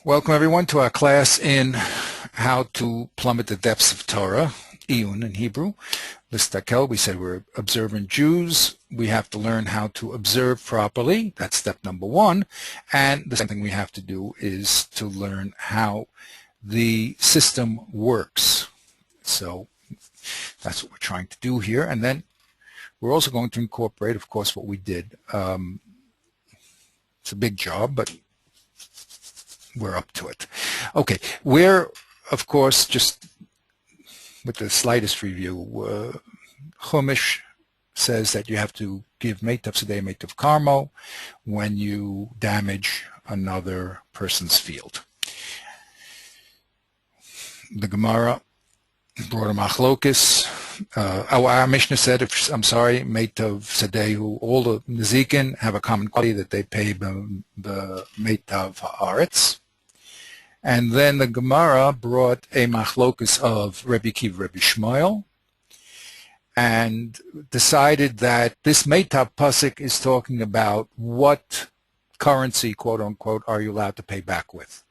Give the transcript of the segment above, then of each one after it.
Welcome everyone to our class in how to plummet the depths of Torah, iyun in Hebrew. Listakel, we said we're observant Jews. We have to learn how to observe properly. That's step number one. And the second thing we have to do is to learn how the system works. So that's what we're trying to do here. And then we're also going to incorporate, of course, what we did. It's a big job, but we're up to it. Okay, we're, of course, just with the slightest review, Chumash says that you have to give meitav sedei, meitav karmo when you damage another person's field. The Gemara brought a machlokes. Our Mishnah said, meitav sedei, all the nezikin have a common quality that they pay the meitav haaretz. And then the Gemara brought a machlokus of Rebbe Akiva, Rebbe Shmuel, and decided that this meitav pasuk is talking about what currency, quote unquote, are you allowed to pay back with.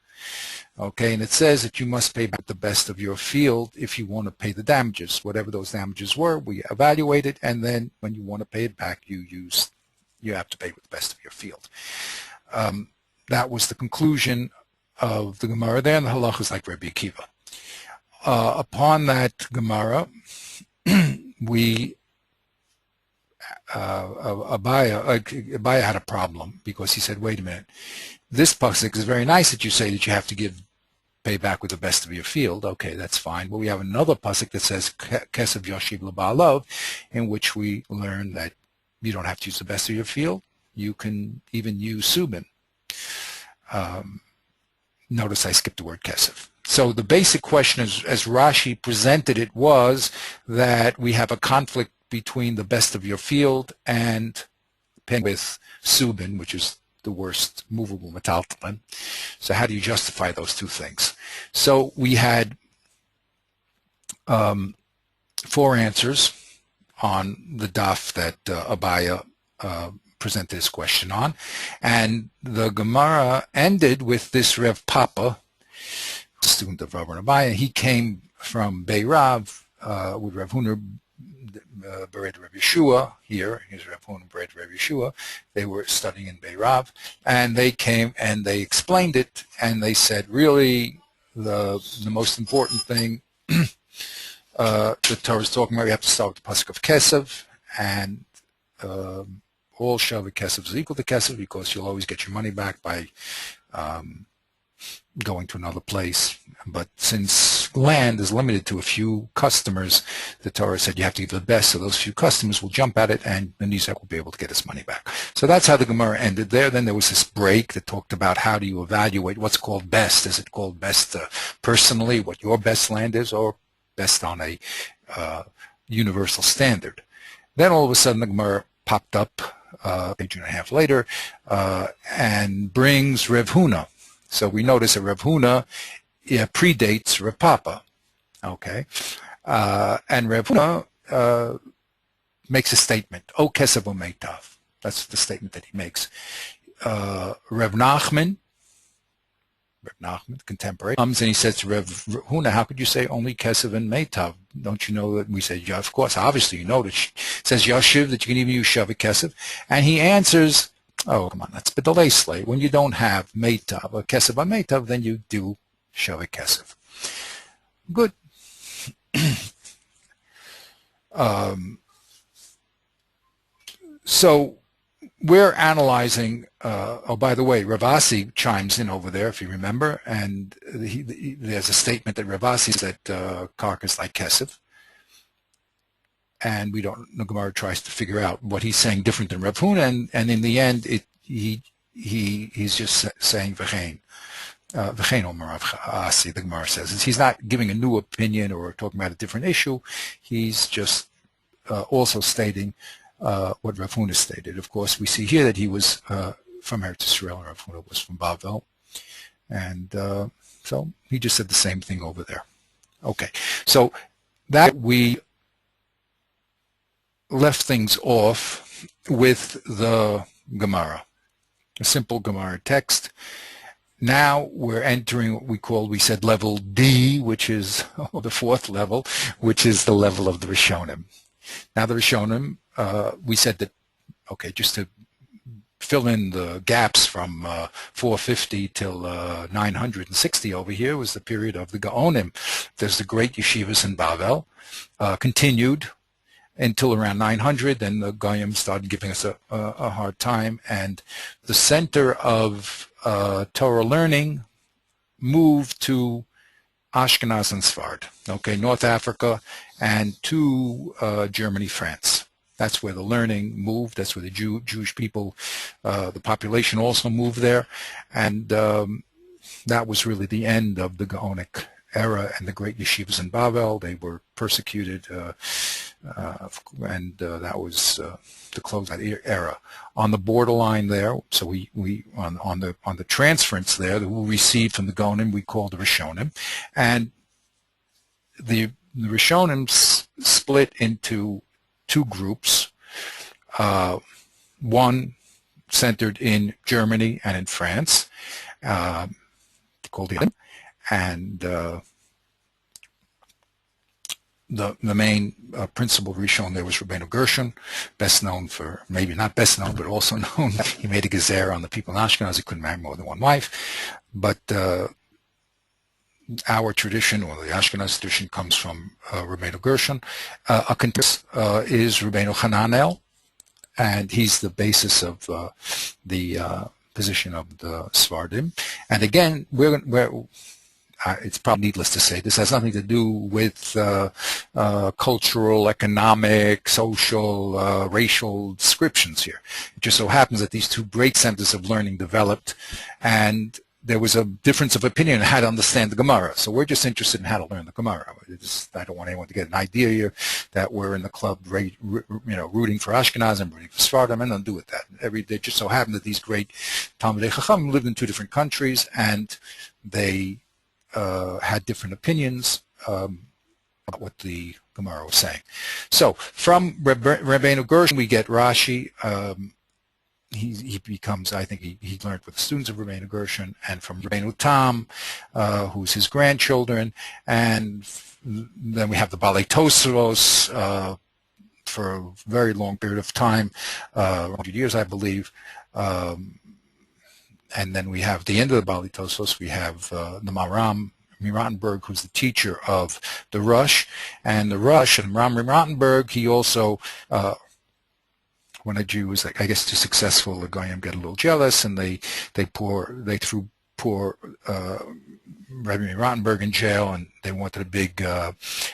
Okay, and it says that you must pay back the best of your field if you want to pay the damages. Whatever those damages were, we evaluate it, and then when you want to pay it back, you have to pay with the best of your field. That was the conclusion of the Gemara there, and the halach is like Rebbe Akiva. Upon that Gemara, Abaya had a problem because he said, wait a minute, this pasuk is very nice that you say that you have to pay back with the best of your field. Okay, that's fine. But we have another pasuk that says Kesav Yashiv L'Ba'alav, in which we learn that you don't have to use the best of your field. You can even use subin. Notice I skipped the word kesav. So the basic question, as Rashi presented it, was that we have a conflict between the best of your field and paying with subin, which is the worst movable metaltalin. So how do you justify those two things? So we had 4 answers on the daf that Abaya presented his question on, and the Gemara ended with this Rev Papa, student of Rav Abaya. He came from Beirav with Rav Huna Bered Rav Yeshua. Here's Rav Huna Bered Rav Yeshua. They were studying in Beirav, and they came and they explained it, and they said really the most important thing the Torah is talking about, we have to start with the pasuk of Kesav, and all Shavik Kesef is equal to Kesef because you'll always get your money back by going to another place. But since land is limited to a few customers, the Torah said you have to give the best, so those few customers will jump at it and the Nizak will be able to get his money back. So that's how the Gemara ended there. Then there was this break that talked about how do you evaluate what's called best. Is it called best personally, what your best land is, or best on a universal standard? Then all of a sudden the Gemara popped up page and a half later, and brings Rev Huna. So we notice that Rev Huna predates Rev Papa. Okay, and Rev Huna makes a statement. O Kesav O Meitav. That's the statement that he makes. Rev Nachman, contemporary, comes and he says to Rev Huna, how could you say only Kesav and Meitav? Don't you know that? We said, yeah, of course, obviously you know that it says Yashiv, that you can even use Shavik Kesav. And he answers, oh, come on, that's B'dalei Slay. When you don't have Meitav, or Kesav on Meitav, then you do Shavik Kesav. Good. So we're analyzing, oh, by the way, Ravasi chimes in over there, if you remember, and there's a statement that Ravasi said Karka is like Kesef, and the Gemara tries to figure out what he's saying different than Rav Huna, and in the end, he's just saying V'chein. V'chein Omer Ravasi, the Gemara says. He's not giving a new opinion or talking about a different issue. He's just also stating what Rav Huna stated. Of course, we see here that he was from Eretz Yisrael, and Rav Huna was from Bavel, and so he just said the same thing over there. Okay, so that we left things off with the Gemara, a simple Gemara text. now we're entering what we said level D, which is the fourth level, which is the level of the Rishonim. Now the Rishonim, we said that, okay, just to fill in the gaps from 450 till 960 over here was the period of the Gaonim. There's the great yeshivas in Bavel, continued until around 900. Then the Goyim started giving us a hard time, and the center of Torah learning moved to Ashkenaz and Sfard, okay, North Africa, and to Germany, France. That's where the learning moved. That's where the Jewish people, the population also moved there. And that was really the end of the Gaonic era and the great yeshivas in Bavel. They were persecuted, and that was to close that era. On the borderline there, so we on the transference there that we received from the Gaonim, we called the Rishonim. And the Rishonim split into two groups, one centered in Germany and in France, called the iyun, and the main principal Rishon there was Rabbeinu Gershon, best known for, maybe not best known, but also known, he made a gezer on the people in Ashkenaz. He couldn't marry more than one wife. But our tradition, or the Ashkenaz tradition, comes from Rabbeinu Gershon. A contest is Rabbeinu Hananel, and he's the basis of the position of the Sfardim. And again, it's probably needless to say, this has nothing to do with cultural, economic, social, racial descriptions here. It just so happens that these two great centers of learning developed, and there was a difference of opinion on how to understand the Gemara. So we're just interested in how to learn the Gemara. I don't want anyone to get an idea here that we're in the club, rooting for Ashkenaz and rooting for Sfardim, and nothing to do with that. It just so happened that these great Talmidei Chacham lived in two different countries, and they had different opinions about what the Gemara was saying. So from Rabbeinu Gershon, we get Rashi. He becomes, I think he learned with the students of Rabbeinu Gershon, and from Rabbeinu Tam, who's his grandchildren, and then we have the Balei Tosfos for a very long period of time, 100 years, I believe. And then we have the end of the Balei Tosfos, we have the Maram Rottenberg, who's the teacher of the Rush. And the Rush, and Ram Rottenberg, he also, when a Jew was, I guess, too successful, the Goyim get a little jealous, and they threw poor Rabbi Rottenberg in jail, and they wanted a big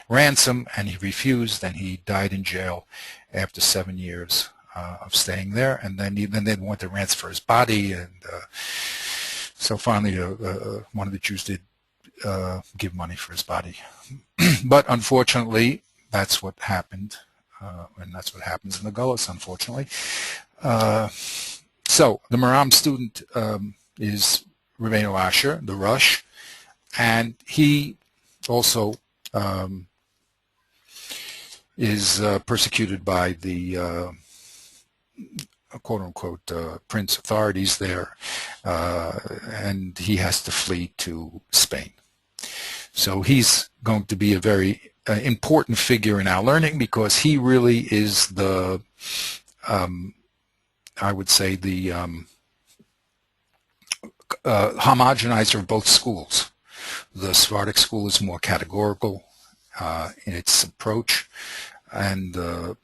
ransom, and he refused, and he died in jail after 7 years of staying there. And then they wanted to ransom for his body, and so finally one of the Jews did give money for his body. But unfortunately, that's what happened. And that's what happens in the Gullus, unfortunately. So the Maram student is Rabbeinu Asher, the Rush, and he also is persecuted by the quote-unquote prince authorities there, and he has to flee to Spain. So he's going to be a very important figure in our learning, because he really is the, I would say, the homogenizer of both schools. The Sephardic school is more categorical in its approach, and the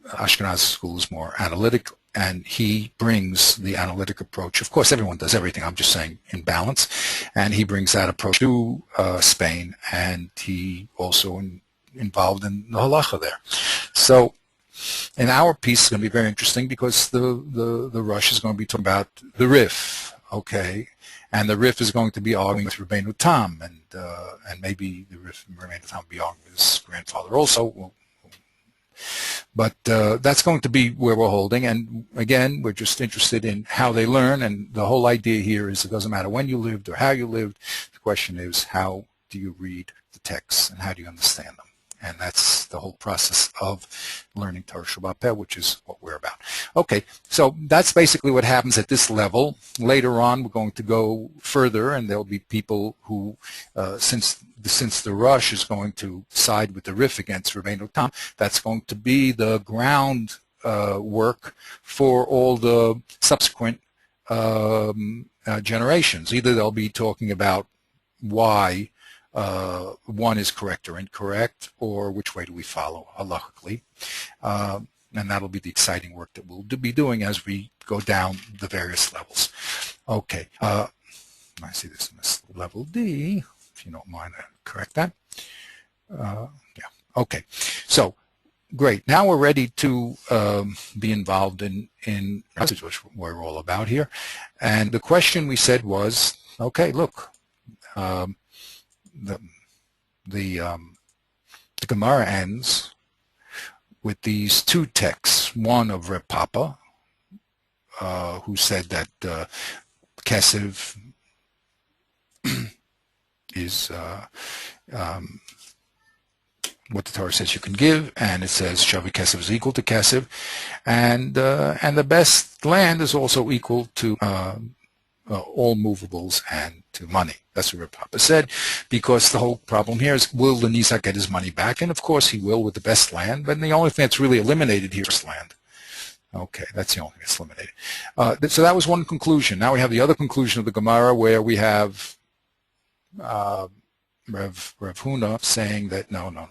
Ashkenazi school is more analytic, and he brings the analytic approach. Of course, everyone does everything, I'm just saying in balance, and he brings that approach to Spain, and he also involved in the halacha there. So in our piece, it's going to be very interesting, because the Rush is going to be talking about the Rif, okay, and the Rif is going to be arguing with Rabbeinu Tam, and maybe the Rif and Rabbeinu Tam will be arguing with his grandfather also. But that's going to be where we're holding, and again, we're just interested in how they learn, and the whole idea here is it doesn't matter when you lived or how you lived. The question is, how do you read the texts and how do you understand them? And that's the whole process of learning Torah Sheba'al Peh, which is what we're about. Okay, so that's basically what happens at this level. Later on, we're going to go further, and there'll be people who, since the Rush is going to side with the Rif against Rabbeinu Tam, that's going to be the ground work for all the subsequent generations. Either they'll be talking about why one is correct or incorrect, or which way do we follow halachically. And that'll be the exciting work that we'll be doing as we go down the various levels. Okay, I see this in this level D, if you don't mind, I correct that. Yeah, okay, so great. Now we're ready to be involved in which we're all about here. And the question we said was, okay, look, the Gemara ends with these two texts, one of Reb Papa, who said that Kesef is what the Torah says you can give, and it says Shavi Kesef is equal to Kesef, and the best land is also equal to all movables and to money. That's what Reb Papa said, because the whole problem here is, will the Nizak get his money back? And of course he will with the best land, but the only thing that's really eliminated here is land. Okay, that's the only thing that's eliminated. So that was one conclusion. Now we have the other conclusion of the Gemara, where we have Rav Huna saying that no.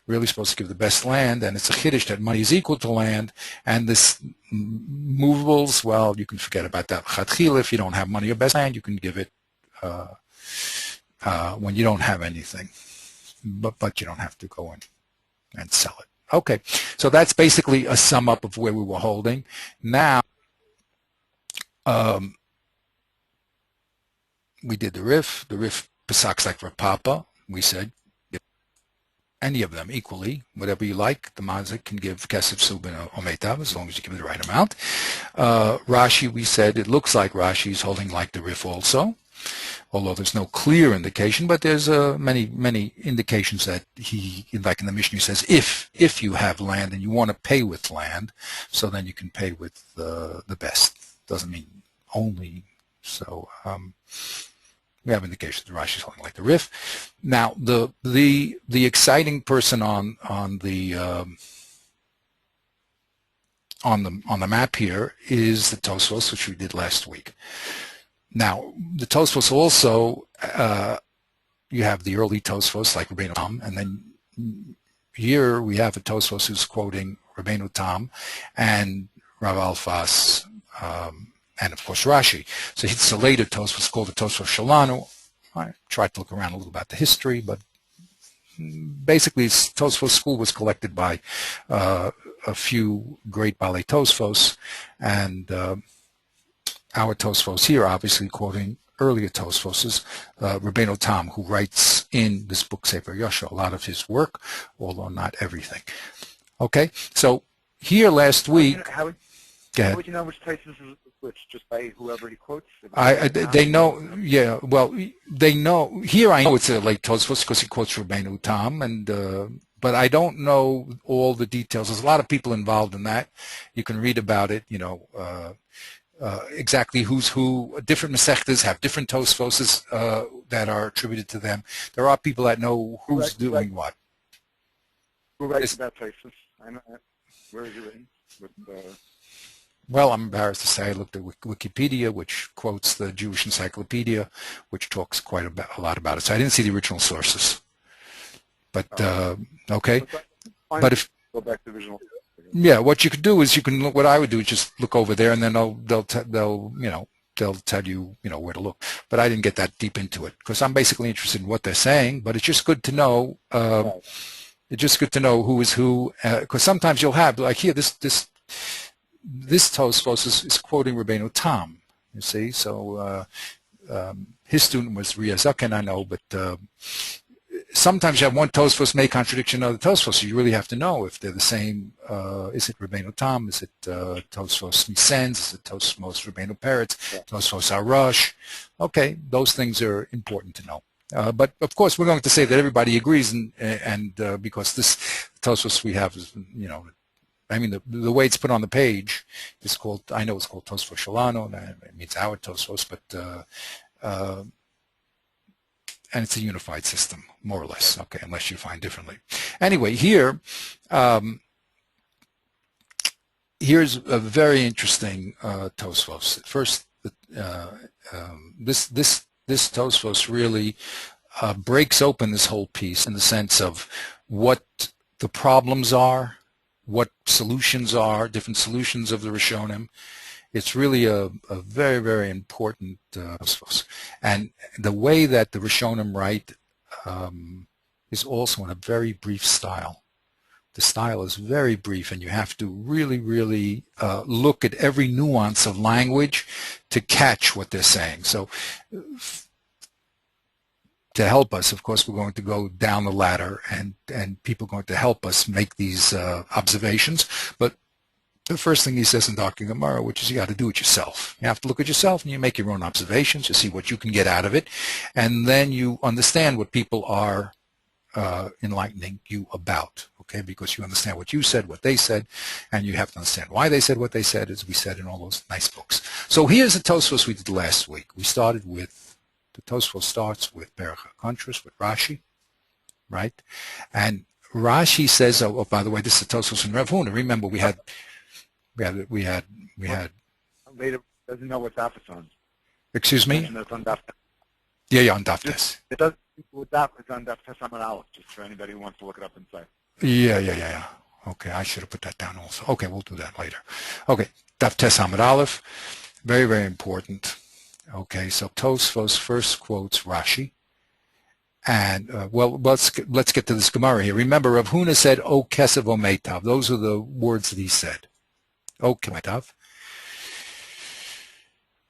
Really supposed to give the best land, and it's a chiddush that money is equal to land, and this movables, well, you can forget about that. Chatchila, if you don't have money or best land, you can give it when you don't have anything, but you don't have to go in and sell it. Okay, so that's basically a sum up of where we were holding. Now, we did the Rif Pesachs like Rav Papa. We said any of them equally, whatever you like. The Mazik can give Kesef, Subin, or Meitav, as long as you give it the right amount. Rashi, we said, it looks like Rashi is holding like the Rif also, although there's no clear indication, but there's many indications that he, like in the Mishnah, he says, if you have land and you want to pay with land, so then you can pay with the best. Doesn't mean only. So we have indications that Rashi is holding like the Rif. Now, the exciting person on the map here is the Tosfos, which we did last week. Now, the Tosfos also, you have the early Tosfos like Rabbeinu Tam, and then here we have a Tosfos who's quoting Rabbeinu Tam and Rav Alfas, and of course Rashi. So it's a later Tosfos called the Tosfos Shalanu. I tried to look around a little about the history, but basically Tosfos school was collected by a few great Balei Tosfos, and our Tosfos here obviously quoting earlier Tosfos, Rabbeinu Tam, who writes in this book Sefer Yosha a lot of his work, although not everything. Okay, so here last week. How would you know which Tosfos is which? Just by whoever he quotes? They know, yeah. Well, they know. Here I know it's a late Tosfos because he quotes Rabbeinu Tam, and but I don't know all the details. There's a lot of people involved in that. You can read about it. You know. Exactly who's who. Different Masechtas have different Tosfos that are attributed to them. There are people that know who's doing what. Who writes about Tosfos? I know that. Where is it written? Well, I'm embarrassed to say I looked at Wikipedia, which quotes the Jewish Encyclopedia, which talks quite a lot about it. So I didn't see the original sources. But okay. But if go back to the original. Yeah, what you could do is what I would do is just look over there, and then they'll tell you where to look. But I didn't get that deep into it because I'm basically interested in what they're saying. But it's just good to know. It's just good to know who is who, because sometimes you'll have, like here, this Tosfos is quoting Rabbeinu Tam. You see, so his student was Ria Zaken, I know, but sometimes you have one Tosfos may contradiction another Tosfos, so you really have to know if they're the same. Is it Rabbeinu Tam? Is it Tosfos Misens? Is it Tosfos Rabbeinu Peretz? Tosfos Arash? Okay, those things are important to know. But of course, we're going to say that everybody agrees, and because this Tosfos we have is, I mean, the way it's put on the page is called, I know it's called Tosfos Shalano, it means our Tosfos, but and it's a unified system, more or less, okay, unless you find differently. Anyway, here's a very interesting Tosfos. First, this Tosfos really breaks open this whole piece in the sense of what the problems are, what solutions are, different solutions of the Rishonim. It's really a very, very important Tosfos. And the way that the Rishonim write is also in a very brief style. The style is very brief, and you have to really, really look at every nuance of language to catch what they're saying. So to help us, of course, we're going to go down the ladder, and people are going to help us make these observations. But the first thing he says in Dr. Gemara, which is you got to do it yourself. You have to look at yourself and you make your own observations, you see what you can get out of it, and then you understand what people are enlightening you about, okay? Because you understand what you said, what they said, and you have to understand why they said what they said, as we said in all those nice books. So here's the Tosfos we did last week. We started with, the Tosfos starts with Berach HaKontras, with Rashi, right? And Rashi says, oh, by the way, this is the Tosfos in Rav Huna. Remember, we had. Later doesn't know what daf it's on. Excuse me? It's on daf. Yeah, on daf tes. It doesn't with daf. It's on daf tes Amud Aleph, just for anybody who wants to look it up inside. Yeah. Okay, I should have put that down also. Okay, we'll do that later. Okay, daf tes Amud Aleph, very, very important. Okay, so Tosfos first quotes Rashi. And, well, let's get to this Gemara here. Remember, Rav Huna said, O Kesev O Meitav. Those are the words that he said. O Meitav.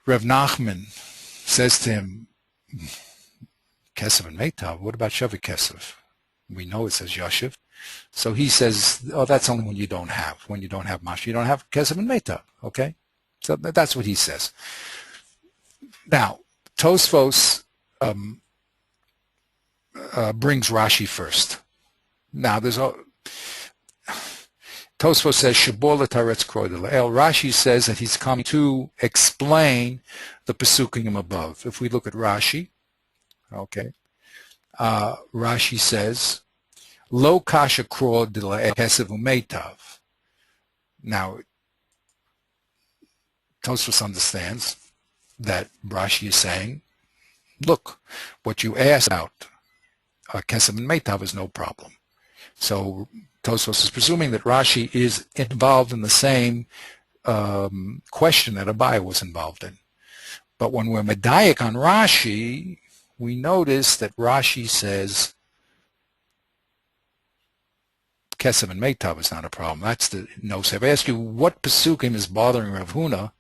Rav Nachman says to him, Kesev and Meitav, what about Shavik Kesev? We know it says Yashiv. So he says, oh, that's only when you don't have. When you don't have Mash, you don't have Kesev and Meitav, okay? So that's what he says. Now, Tosfos brings Rashi first. Now, there's a Tosfos says Shabola Taretz Kroidel. Rashi says that he's coming to explain the Pesukim above. If we look at Rashi, okay, Rashi says Lo Kasha Kroidel Kesev Umeitav. Now, Tosfos understands that Rashi is saying, look, what you asked about Kesev and Meitav is no problem. So Tosfos is presuming that Rashi is involved in the same question that Abaye was involved in. But when we're medayik on Rashi, we notice that Rashi says Kesev and Meitav is not a problem. That's the no. So if I ask you what Pesukim is bothering Rav Huna,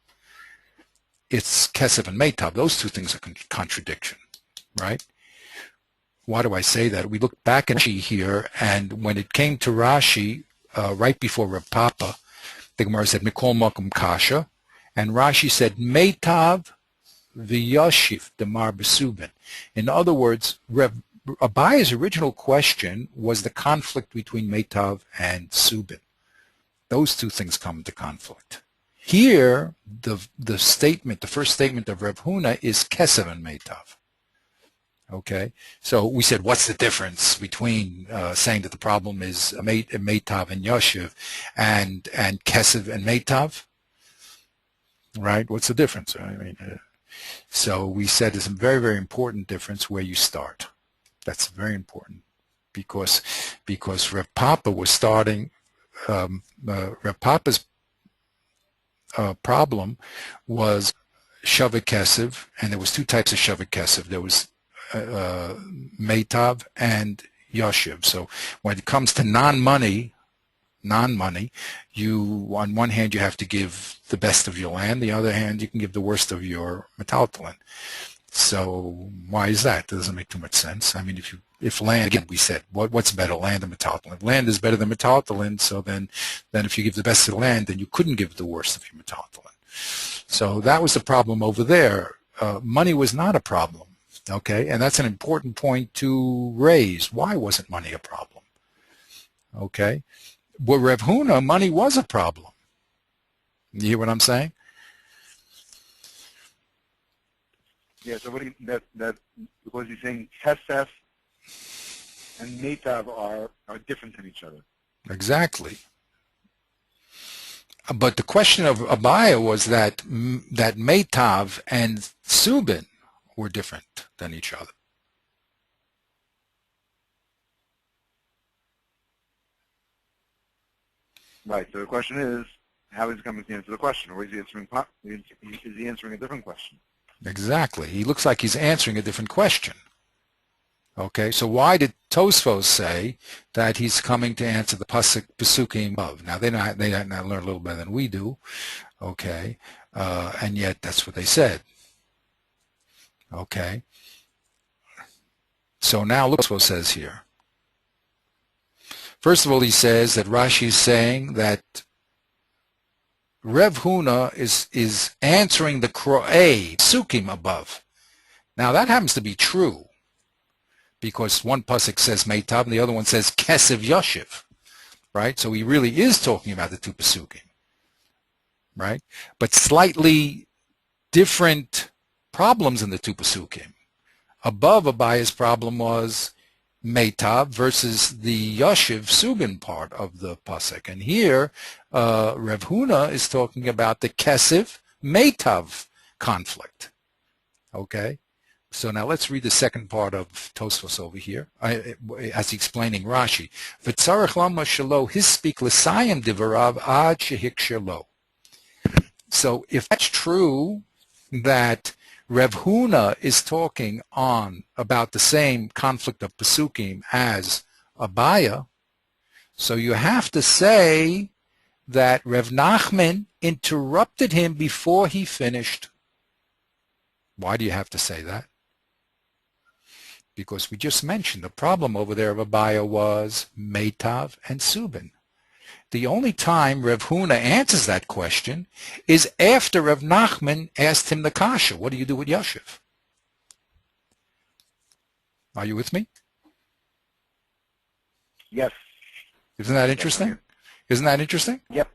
it's Kesev and Meitav. Those two things are contradiction, right? Why do I say that? We look back at Rashi here, and when it came to Rashi, right before Rav Papa, the Gemara said, Mikol Makom Kasha, and Rashi said, Meitav v'yashiv demar besubin. In other words, Abaye's original question was the conflict between Meitav and Subin. Those two things come into conflict. Here, the statement, the first statement of Rav Huna is Kesev and Meitav. Okay, so we said, what's the difference between saying that the problem is Meitav and Yashiv and Kesev and Meitav? Right? What's the difference? I mean, so we said there's a very, very important difference where you start. That's very important because Rav Papa was starting. Rav Papa's problem was Shavik Kesev, and there was two types of Shavik Kesev. There was Meitav and Yashiv. So when it comes to non-money, you, on one hand, you have to give the best of your land. The other hand, you can give the worst of your metaltalin. So why is that? That doesn't make too much sense. I mean, if land, again, we said, what's better, land or metaltalin? Land is better than metaltalin, so then if you give the best of the land, then you couldn't give the worst of your metaltalin. So that was the problem over there. Money was not a problem Okay, and that's an important point to raise. Why wasn't money a problem? Okay, well, Rev Huna, money was a problem. You hear what I'm saying? Yeah, so what do you, that because he's saying Kesef and Metav are different than each other. Exactly. But the question of Abaya was that Meitav and Subin were different than each other. Right. So the question is, how is he coming to answer the question, or is he answering a different question? Exactly. He looks like he's answering a different question. Okay, so why did Tosfos say that he's coming to answer the Pesukim of? Now they learn a little better than we do, okay, and yet that's what they said. Okay, so now look what Tosfos says here. First of all, he says that Rashi is saying that Rev Huna is answering the Pesukim above. Now that happens to be true, because one pasuk says Meitav and the other one says Kesev Yoshiv, right? So he really is talking about the two pasukim, right? But slightly different problems in the two pasukim. Above, Abaya's problem was Meitav versus the Yoshiv Subin part of the pasuk, and here Rev Huna is talking about the Kesev Meitav conflict. Okay. So now let's read the second part of Tosfos over here, as explaining Rashi. V'tzarech lama shelo hispik l'sayim divarav ad shehikshir lo. So if that's true, that Rev Huna is talking on about the same conflict of Pesukim as Abaya, so you have to say that Rev Nachman interrupted him before he finished. Why do you have to say that? Because we just mentioned the problem over there of Abaya was Meitav and Subin. The only time Rev Huna answers that question is after Rev Nachman asked him the kasha, what do you do with Yoshiv? Are you with me? Yes. Isn't that interesting? Isn't that interesting? Yep.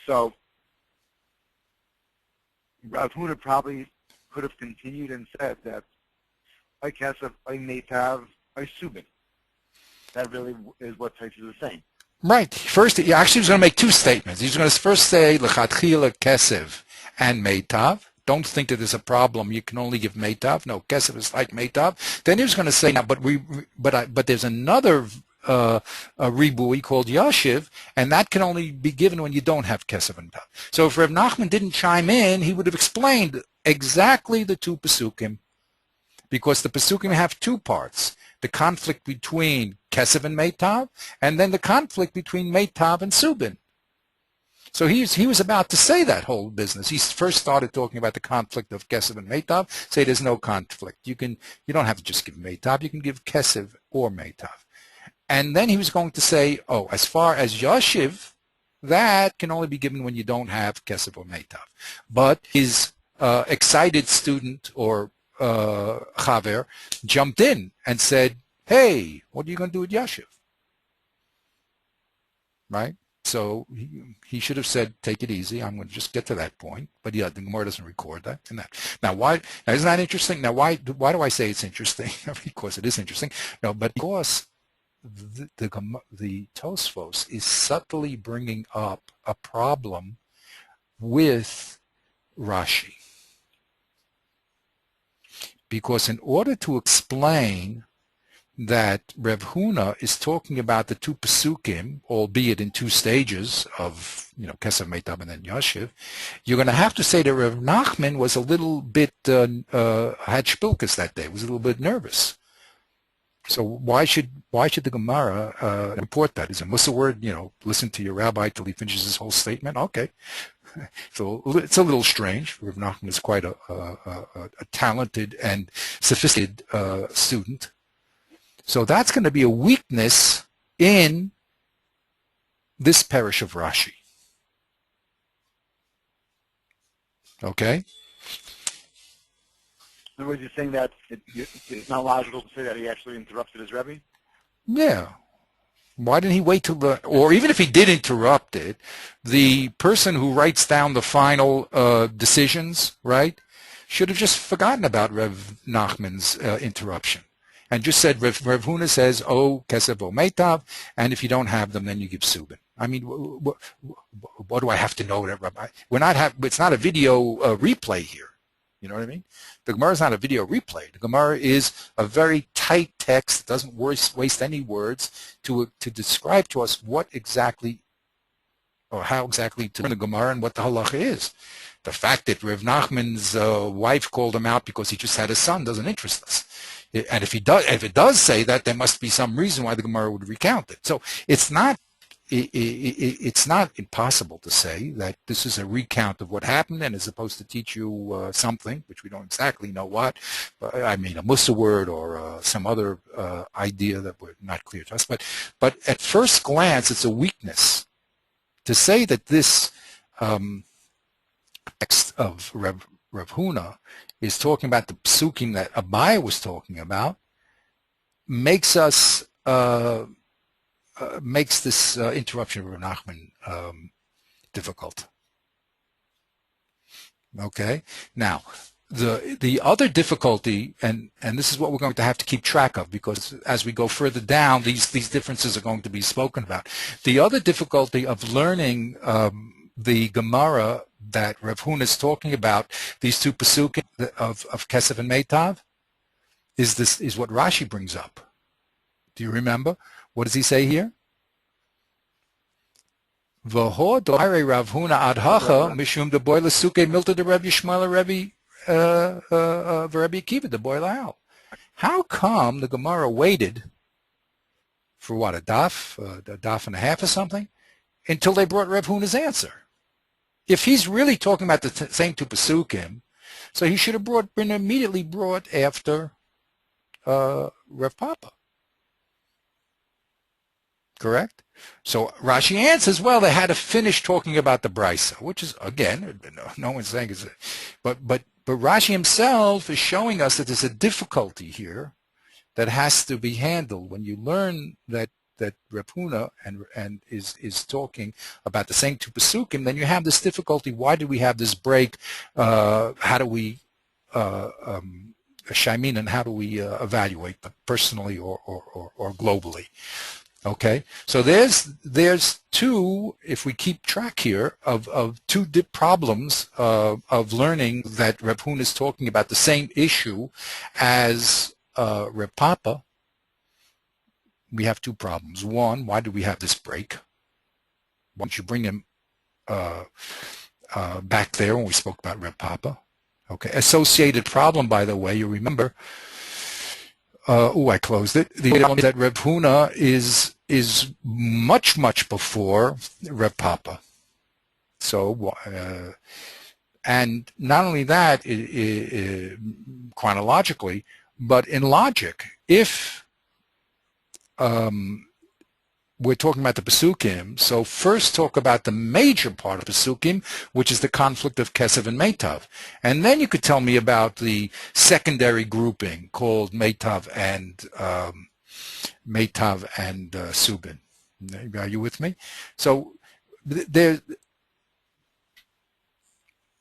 So Rav Huna probably could have continued and said that I Kesef, I Meitav, I Subin. That really is what Taisus is saying. Right. First, he actually was going to make two statements. He's going to first say L'chatchila Kesev and Meitav. Don't think that there's a problem. You can only give Meitav. No, Kesev is like Meitav. Then he was going to say, now, but there's another a ribui called Yashiv, and that can only be given when you don't have Kesev and Tav. So if Rev Nachman didn't chime in, he would have explained exactly the two Pesukim, because the Pesukim have two parts: the conflict between Kesev and Meitav, and then the conflict between Meitav and Subin. So he was about to say that whole business. He first started talking about the conflict of Kesev and Meitav. Say there's no conflict. You don't have to just give Meitav. You can give Kesev or Meitav. And then he was going to say, oh, as far as Yashiv, that can only be given when you don't have Kesev or Meitav. But his excited student or Chaver jumped in and said, hey, what are you going to do with Yashiv? Right? So he should have said, take it easy. I'm going to just get to that point. But yeah, the Gemara doesn't record that. Now, isn't that interesting? Now, why do I say it's interesting? Because it is interesting. No, but because the Tosfos is subtly bringing up a problem with Rashi. Because in order to explain that Rev Huna is talking about the two Pesukim, albeit in two stages of, Kesev, Meitav, and then Yashiv, you're going to have to say that Rev Nachman was a little bit, had shpilkas that day, was a little bit nervous. So why should the Gemara report that? Is a Mussar word, listen to your rabbi till he finishes his whole statement? Okay. So it's a little strange. Rav Nachman is quite a talented and sophisticated student. So that's going to be a weakness in this parish of Rashi. Okay? In other words, you're saying that it's not logical to say that he actually interrupted his Rebbe? Yeah. Why didn't he wait till the, or even if he did interrupt it, the person who writes down the final decisions, right, should have just forgotten about Rev Nachman's interruption and just said, Rev Huna says, oh, kesef o meitav, and if you don't have them, then you give subin. I mean, what do I have to know? It's not a video replay here. You know what I mean? The Gemara is not a video replay. The Gemara is a very tight text that doesn't waste any words to describe to us what exactly or how exactly to learn the Gemara and what the halacha is. The fact that Rev Nachman's wife called him out because he just had a son doesn't interest us. And if it does say that, there must be some reason why the Gemara would recount it. So it's not impossible to say that this is a recount of what happened and is supposed to teach you something, which we don't exactly know what. I mean, a Musa word or some other idea that were not clear to us. But at first glance, it's a weakness to say that this text of Rav Huna is talking about the psukim that Abai was talking about, makes us makes this interruption of Rav Nachman difficult. Okay. Now, the other difficulty, and this is what we're going to have to keep track of, because as we go further down, these differences are going to be spoken about. The other difficulty of learning the Gemara that Rav Huna is talking about, these two pasukim of Kesef and Meitav, is what Rashi brings up. Do you remember? What does he say here? V'ho do'are Rav Huna ad hacha mishum de boile suke milta de Rabbi Yishmael Rabbi Rabbi Akiva de boile al. How come the Gemara waited for what, a daf and a half or something, until they brought Rav Huna's answer? If he's really talking about the same two pasukim, so he should have been immediately brought after Rav Papa. Correct? So Rashi answers, well, they had to finish talking about the Brisa, which is, again, no one's saying it's, but Rashi himself is showing us that there's a difficulty here that has to be handled. When you learn that Rav Huna and is talking about the same two pasukim, then you have this difficulty. Why do we have this break? How do we Shaimin, and how do we evaluate personally or globally? Okay, so there's two, if we keep track here, of two problems of learning that Reb Huna is talking about the same issue as Reb Papa. We have two problems. One, why do we have this break? Why don't you bring him back there when we spoke about Reb Papa? Okay, associated problem, by the way, you remember. I closed it. The problem is that Reb Huna is much before Reb Papa. So, and not only that, chronologically, but in logic, if we're talking about the Pesukim, so first talk about the major part of Pesukim, which is the conflict of Kesef and Meitav. And then you could tell me about the secondary grouping called Meitav and Subin. Are you with me? So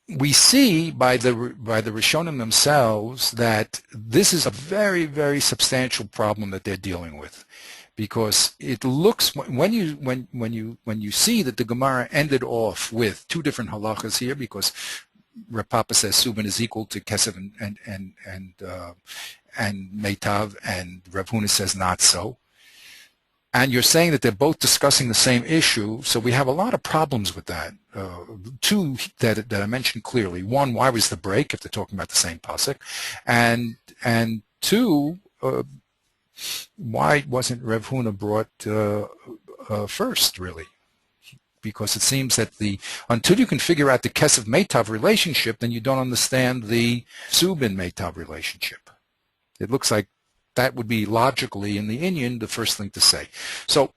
we see by the Rishonim themselves that this is a very, very substantial problem that they're dealing with. Because it looks, when you see that the Gemara ended off with two different halachas here, because Reb Papa says Subin is equal to Kesef and Meitav, and Reb Huna says not so, and you're saying that they're both discussing the same issue, so we have a lot of problems with that. Two that I mentioned clearly. One, why was the break if they're talking about the same pasuk, and two. Why wasn't Rev Huna brought first, really? Because it seems that until you can figure out the Kesef Meitav relationship, then you don't understand the Subin Meitav relationship. It looks like that would be logically in the iyun the first thing to say. So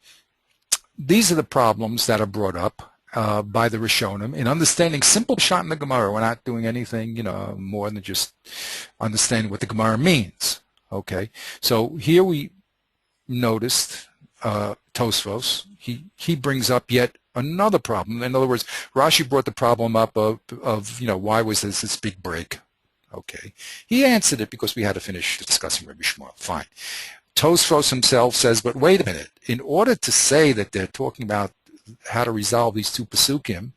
these are the problems that are brought up, by the Rishonim in understanding simple shot in the Gemara. We're not doing anything, more than just understanding what the Gemara means. Okay, so here we noticed Tosfos. He brings up yet another problem. In other words, Rashi brought the problem up of why was this big break? Okay, he answered it because we had to finish discussing Rabbi Shmuel. Fine. Tosfos himself says, but wait a minute. In order to say that they're talking about how to resolve these two pasukim,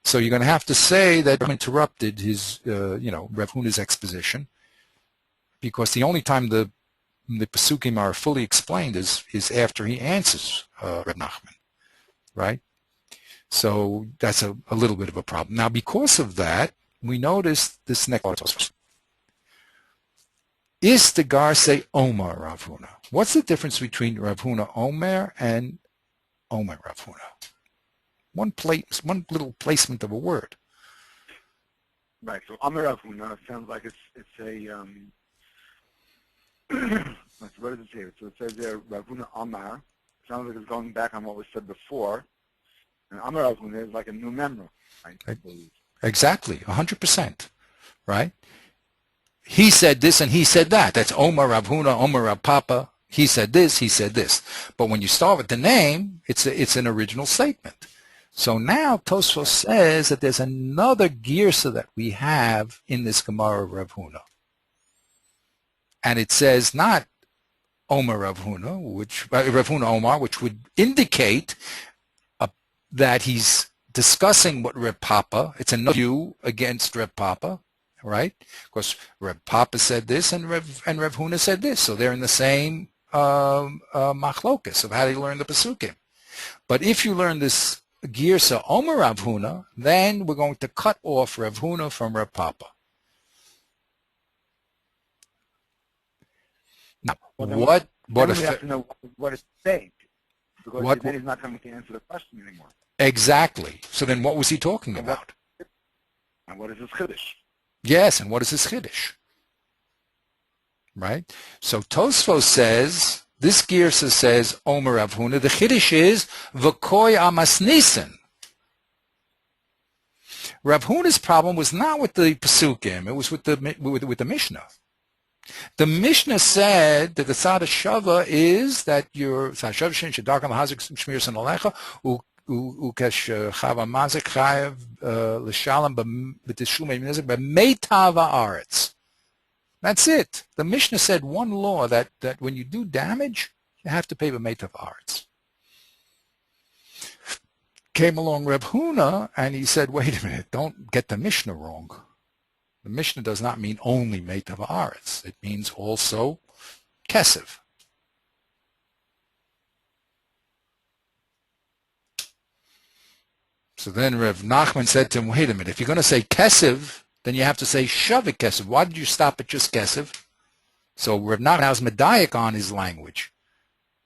so you're going to have to say that interrupted his, Rav Huna's exposition, because the only time the pasukim are fully explained is after he answers Reb Nachman, right? So that's a little bit of a problem. Now, because of that, we notice this next part. Is the Gar say Omar Rav Huna? What's the difference between Rav Huna Omer and Omer Rav Huna? One little placement of a word. Right. So Omer Rav Huna sounds like it's a what does it say? So it says there Rav Huna Omar. Sounds like it's going back on what was said before. And Omer Rav Huna is like a new member. Right? Exactly, 100%. Right. He said this and he said that. That's Omer Rav Huna, Omer Rav Papa. He said this, he said this. But when you start with the name, it's an original statement. So now Tosfos says that there's another girsa that we have in this Gemara of Rav Huna. And it says not Omer Rav Huna, Rav Huna Omar, which would indicate that he's discussing what Reb Papa, it's another view against Reb Papa, right? Because Reb Papa said this and Reb Huna said this, so they're in the same machlokas of how they learn the pasukim. But if you learn this girsa Omer Rav Huna, then we're going to cut off Reb Huna from Reb Papa. Now, what we have to know what it's saying, because then he's not coming to answer the question anymore. Exactly. So then what was he talking about? And what is his chiddush? Yes, and what is his chiddush? Right? So Tosfos says, this girsa says, Omer Rav Huna, the chiddush is, v'koi amas nisan. Rav Huna's problem was not with the Pesukim, it was with the Mishnah. The Mishnah said that the Tzad Shava is that your Tzad Shava Shin Shadarkam Hazik Shmir San Alecha Ukesh Chava Mazik Chayev L'Shalom B'Tishumei Mizik B'Meitav Haaretz. That's it. The Mishnah said one law that when you do damage, you have to pay B'Meitav Haaretz. Came along Reb Huna and he said, wait a minute, don't get the Mishnah wrong. The Mishnah does not mean only Meitav Haaretz. It means also Kesev. So then Rev Nachman said to him, wait a minute, if you're going to say Kesev, then you have to say Shavik Kesev. Why did you stop at just Kesev? So Rev Nachman was medayik on his language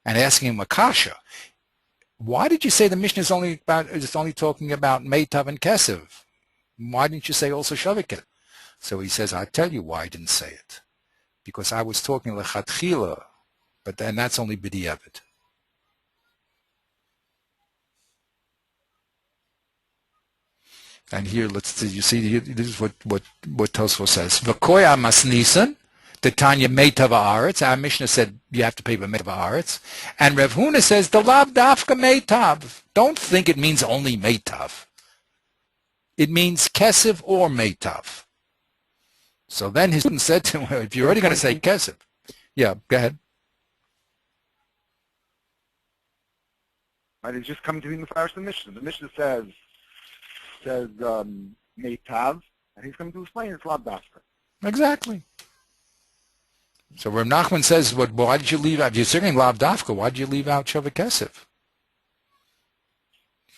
and asking him a kasha. Why did you say the Mishnah is only talking about Meitav and Kesev? Why didn't you say also Shavik Kesev? So he says, I'll tell you why I didn't say it. Because I was talking lechatchila, but then that's only b'diavad. And here, let's see, you see, this is what Tosfos says. V'koi amas nisan, the Tanya Meitav Haaretz. Our Mishnah said you have to pay by Meitav Haaretz. And Rav Huna says, the lav dafka Meitav. Don't think it means only Meitav. It means Kesev or Meitav. So then his student said to him, well, if you're already going to say Kesev. Yeah, go ahead. Right, he's just coming to be Mefarish the Mishnah. The Mishnah says Meitav, and he's coming to explain it's Lav Dafka. Exactly. So Reb Nachman says, why did you leave out, if you're saying Lav Dafka, why did you leave out Shavik Kesev?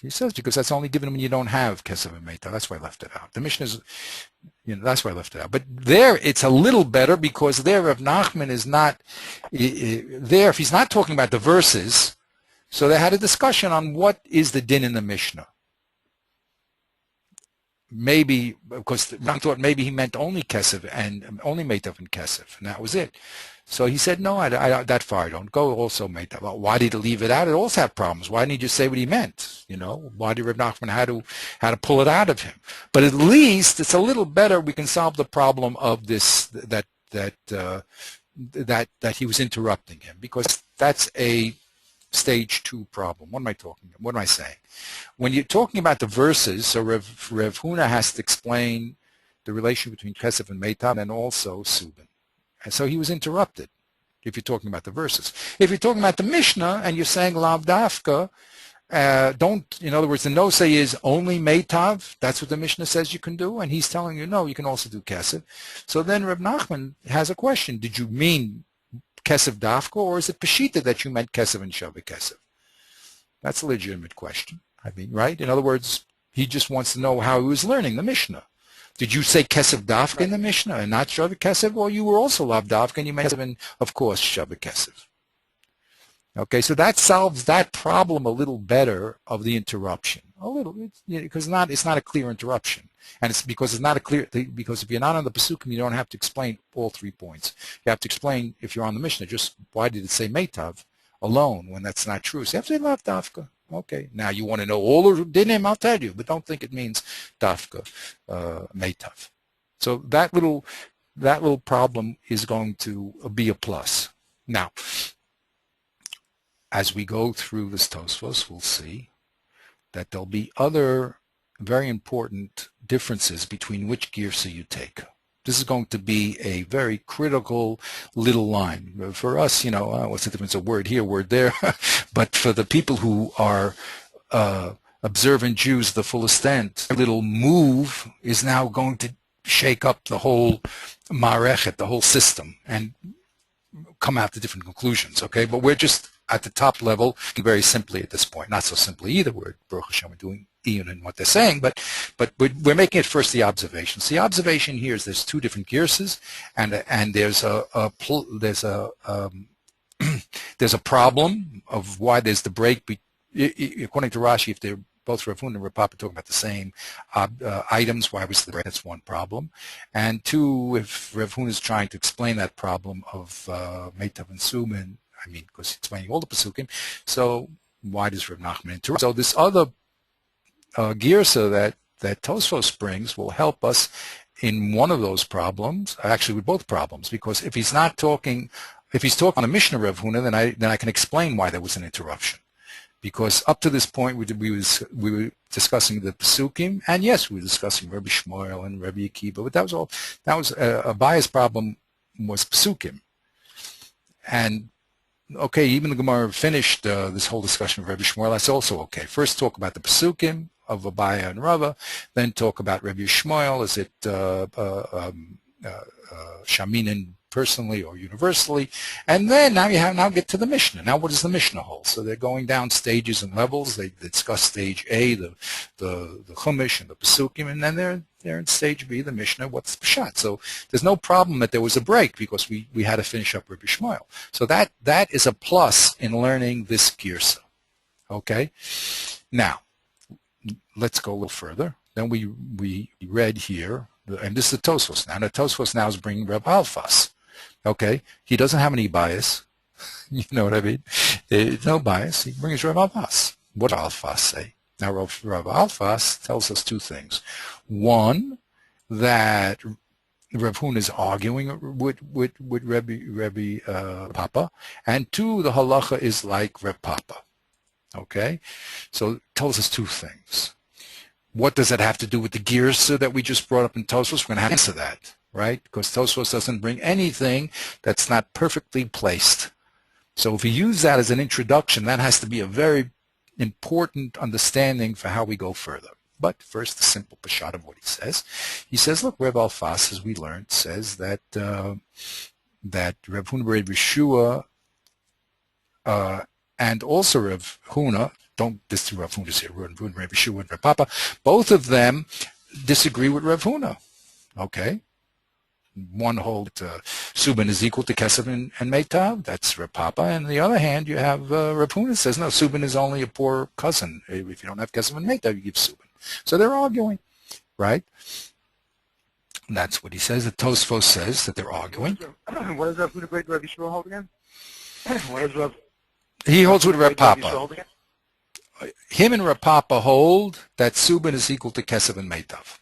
He says, because that's only given when you don't have Kesev and Meitav. That's why I left it out. The Mishnah is, that's why I left it out. But there, it's a little better because there, Rav Nachman is not, there, if he's not talking about the verses, so they had a discussion on what is the din in the Mishnah. maybe, because Ram thought maybe he meant only Kesef and only Meitav and Kesef, and that was it. So he said, no, that far I don't go, also Meitav. Well, why did he leave it out? It also had problems. Why didn't he just say what he meant? You know, why did Reb Nachman had to pull it out of him? But at least it's a little better. We can solve the problem of this, that he was interrupting him, because that's a stage 2 problem. What am I saying? When you're talking about the verses, so Rev Huna has to explain the relation between Kesef and Meitav and also Subin. And so he was interrupted, if you're talking about the verses. If you're talking about the Mishnah and you're saying Lav Dafka, in other words, the no say is only Meitav. That's what the Mishnah says you can do. And he's telling you, no, you can also do Kesef. So then Reb Nachman has a question. Did you mean Kesef Dafka, or is it Peshita that you meant Kesef and Shavah Kesef? That's a legitimate question. I mean, right? In other words, he just wants to know how he was learning the Mishnah. Did you say Kesef Dafka in the Mishnah and not Shavah Kesef? Or you were also Lav Dafka and you meant Kesef and, of course, Shavah Kesef. Okay, so that solves that problem a little better of the interruption. A little, because it's not a clear interruption. And it's because it's not a clear, because if you're not on the Pesukim, you don't have to explain all 3 points. You have to explain, if you're on the Mishnah, just why did it say Meitav alone when that's not true. So you have to say Lav Dafka. Okay, now you want to know all of dinim, I'll tell you, but don't think it means Dafka, Meitav. So that little problem is going to be a plus. Now, as we go through this Tosfos, we'll see that there'll be other very important differences between which girsa you take. This is going to be a very critical little line. For us, what's the difference? A word here, word there. But for the people who are observant Jews, the full extent, a little move is now going to shake up the whole marechet, the whole system, and come out to different conclusions, okay? But we're just at the top level, very simply at this point. Not so simply either. We're, Baruch Hashem, we're doing iyun in what they're saying, but we're making it first the observation. So the observation here is there's 2 different girsas, and there's there's a problem of why there's the break. According to Rashi, if they're both Rav Huna and Rav Papa talking about the same items, why was the break? That's one problem. And 2, if Rav Huna is trying to explain that problem of Meitav and Suman, because he's explaining all the Pesukim, so why does Rav Nachman interrupt? So this other girsa that Tosfos brings will help us in one of those problems, actually with both problems, because if he's talking on a Mishnah Rav Huna, then I can explain why there was an interruption. Because up to this point we were discussing the Pesukim, and yes, we were discussing Rabbi Shmuel and Rabbi Akiva, but that was a bias problem was Pesukim. And okay, even the Gemara finished this whole discussion of Rabbi Shmuel. That's also okay. First talk about the Pesukim of Abaya and Rava, then talk about Rabbi Shmuel. Is it Shaminin personally or universally? And then now get to the Mishnah. Now what does the Mishnah hold? So they're going down stages and levels. They discuss stage A, the Chumash and the Pesukim, and then they're in stage B, the Mishnah, what's the Pshat. So there's no problem that there was a break because we had to finish up Rabbi Shmuel. So that is a plus in learning this girsa. Okay? Now, let's go a little further. Then we read here, and this is the Tosfos now. The Tosfos now is bringing Reb Alfas. Okay? He doesn't have any bias. You know what I mean? There's no bias. He brings Reb Alfas. What does Alfas say? Now, Rav Alfas tells us 2 things. One, that Rav Huna is arguing with Rebbe Papa, and 2, the halacha is like Reb Papa. Okay, so it tells us 2 things. What does that have to do with the girsa that we just brought up in Tosfos? We're going to have to answer that, right? Because Tosfos doesn't bring anything that's not perfectly placed. So if we use that as an introduction, that has to be a very important understanding for how we go further. But first, the simple pshat of what he says. He says, look, Reb Alfas, as we learned, says that that Reb Huna Bar Yeshua and also Reb Huna, this Reb Huna's here, Reb Huna, Reb Yeshua, and Reb Papa, both of them disagree with Reb Huna. Okay? One holds Subin is equal to Kesef and Meitav. That's Reb Papa. And on the other hand, you have Reb Huna says, no, Subin is only a poor cousin. If you don't have Kesef and Meitav, you give Subin. So they're arguing. right? And that's what he says. The Tosfos says that they're arguing. What does Rav Huna Rav Yeshua hold again? What does Rav He holds with Rav Yeshua Papa. hold again? Him and Rav Papa hold that Subin is equal to Kesef and Meitav.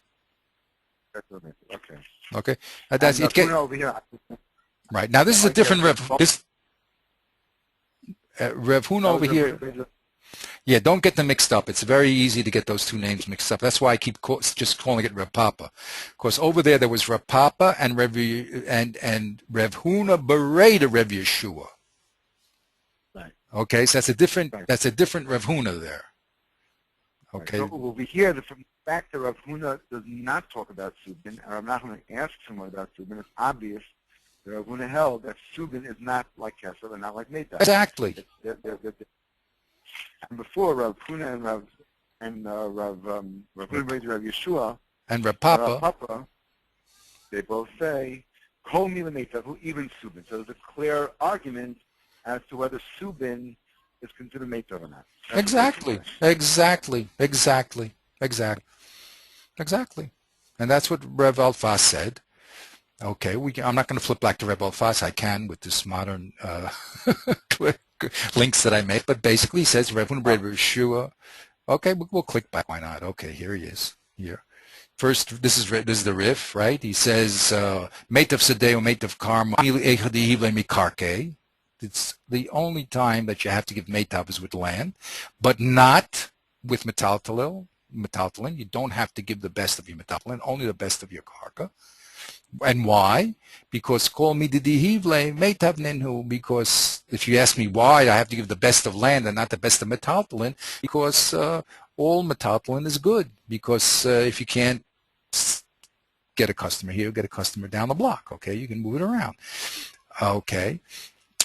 Okay. Okay, that's and it. Rav Huna over here. Right now, this is a different Rav. This Rav Huna over here. Yeah, don't get them mixed up. It's very easy to get those two names mixed up. That's why I keep just calling it Rav Papa. Of course, over there was Rav Papa and Rav and Rav Huna Bereda Rav Yeshua. Right. Okay, so that's a different Rav Huna there. Okay. Right. So over here, the fact that Rav Huna does not talk about Subin, and I'm not going to ask someone about Subin, it's obvious that Rav Huna held that Subin is not like Kesef and not like Meitav. Exactly. And before Rav Huna and Rav Huna Rav Yeshua and Rav Papa, they both say Kol Mila Meitav, even Subin. So there's a clear argument as to whether Subin is considered Meitav or not. That's exactly. And that's what Rev Alfas said. Okay, I'm not going to flip back to Rev Alfas. I can with this modern links that I make, but basically he says Rev Yeshua. Okay, we'll click back. Why not? Okay, here he is. Here. First, this is the riff, right? He says Meitav Sedeo, Meitav Karma, Mikarke. It's the only time that you have to give Meitav is with land, but not with Metaltalin. You don't have to give the best of your Metaltalin, only the best of your Karka. And why? Because Kol Mididihivle Meitav Ninhu, because if you ask me why I have to give the best of land and not the best of Metaltalin, because all Metaltalin is good. Because if you can't get a customer here, get a customer down the block, okay? You can move it around. Okay.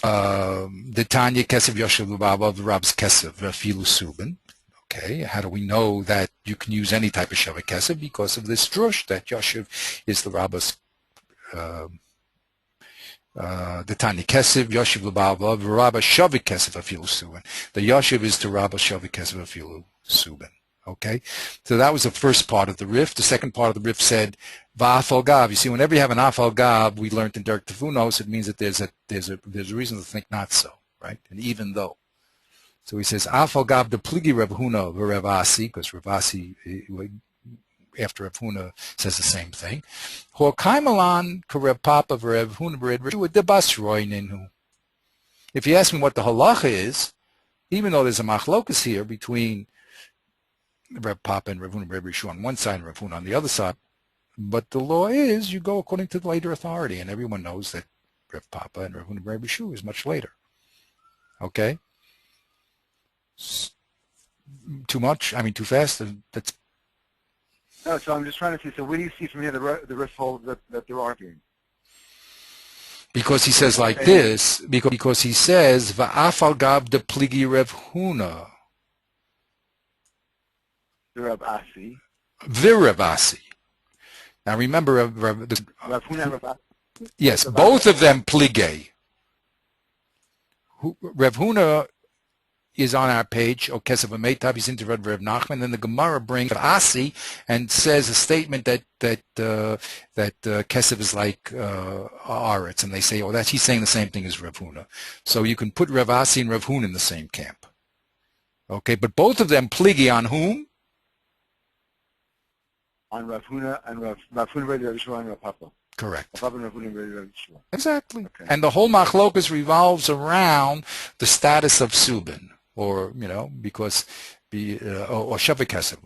The Tanya Kesef Yoshev Lubaba, the Rab's Kesef, Filu Subin. Okay, how do we know that you can use any type of Shavik Kesef? Because of this drush that Yoshev is the Rabba's the Tanya Kesef, Yoshev Lubaba, the Rabba Shavik Kesef Afilu Subin. The Yoshev is the Rabba Shavik Kesef Afilu Subin. Okay, so that was the first part of the riff. The second part of the riff said va'afal gav. You see, whenever you have an afal gav, we learned in Derek Tavunos, it means that there's a reason to think not so, right? And even though, so he says afal gav de pligi Rav Huna v'Rav Asi, because Rav Asi after Rav Huna says the same thing. Hor kaimalan karev papa v'Rav Huna v'Rav debas roy ninhu. If you ask me what the halacha is, even though there's a machlokas here between Rav Papa and Rav Huna Rav Yeshua on one side and Rav Huna on the other side, but the law is you go according to the later authority, and everyone knows that Rav Papa and Rav Huna Rav Yeshua is much later. Okay? Too much? I mean, too fast? That's... No, so I'm just trying to see, so where do you see from here the riff hold that they're arguing? Because he says like this, because he says, Va'afal gav de pligi Rav Huna. Rav Asi. Rav Asi. Now remember, Rav Huna and Rav Asi. Yes, both of them plige. Rav Huna is on our page. Kesef Meitav. He's into Rav Nachman. Then the Gemara brings Rav Asi and says a statement that Kesef is like Aretz, and they say, oh, he's saying the same thing as Rav Huna. So you can put Rav Asi and Rav Huna in the same camp. Okay, but both of them pligi on whom? On Rav Huna and Rav Huna Rav Yeshua and Rav Papa. Correct. Rav Huna Rav Yeshua. Exactly. Okay. And the whole machlokas revolves around the status of Subin, or because or Shavik Kesef,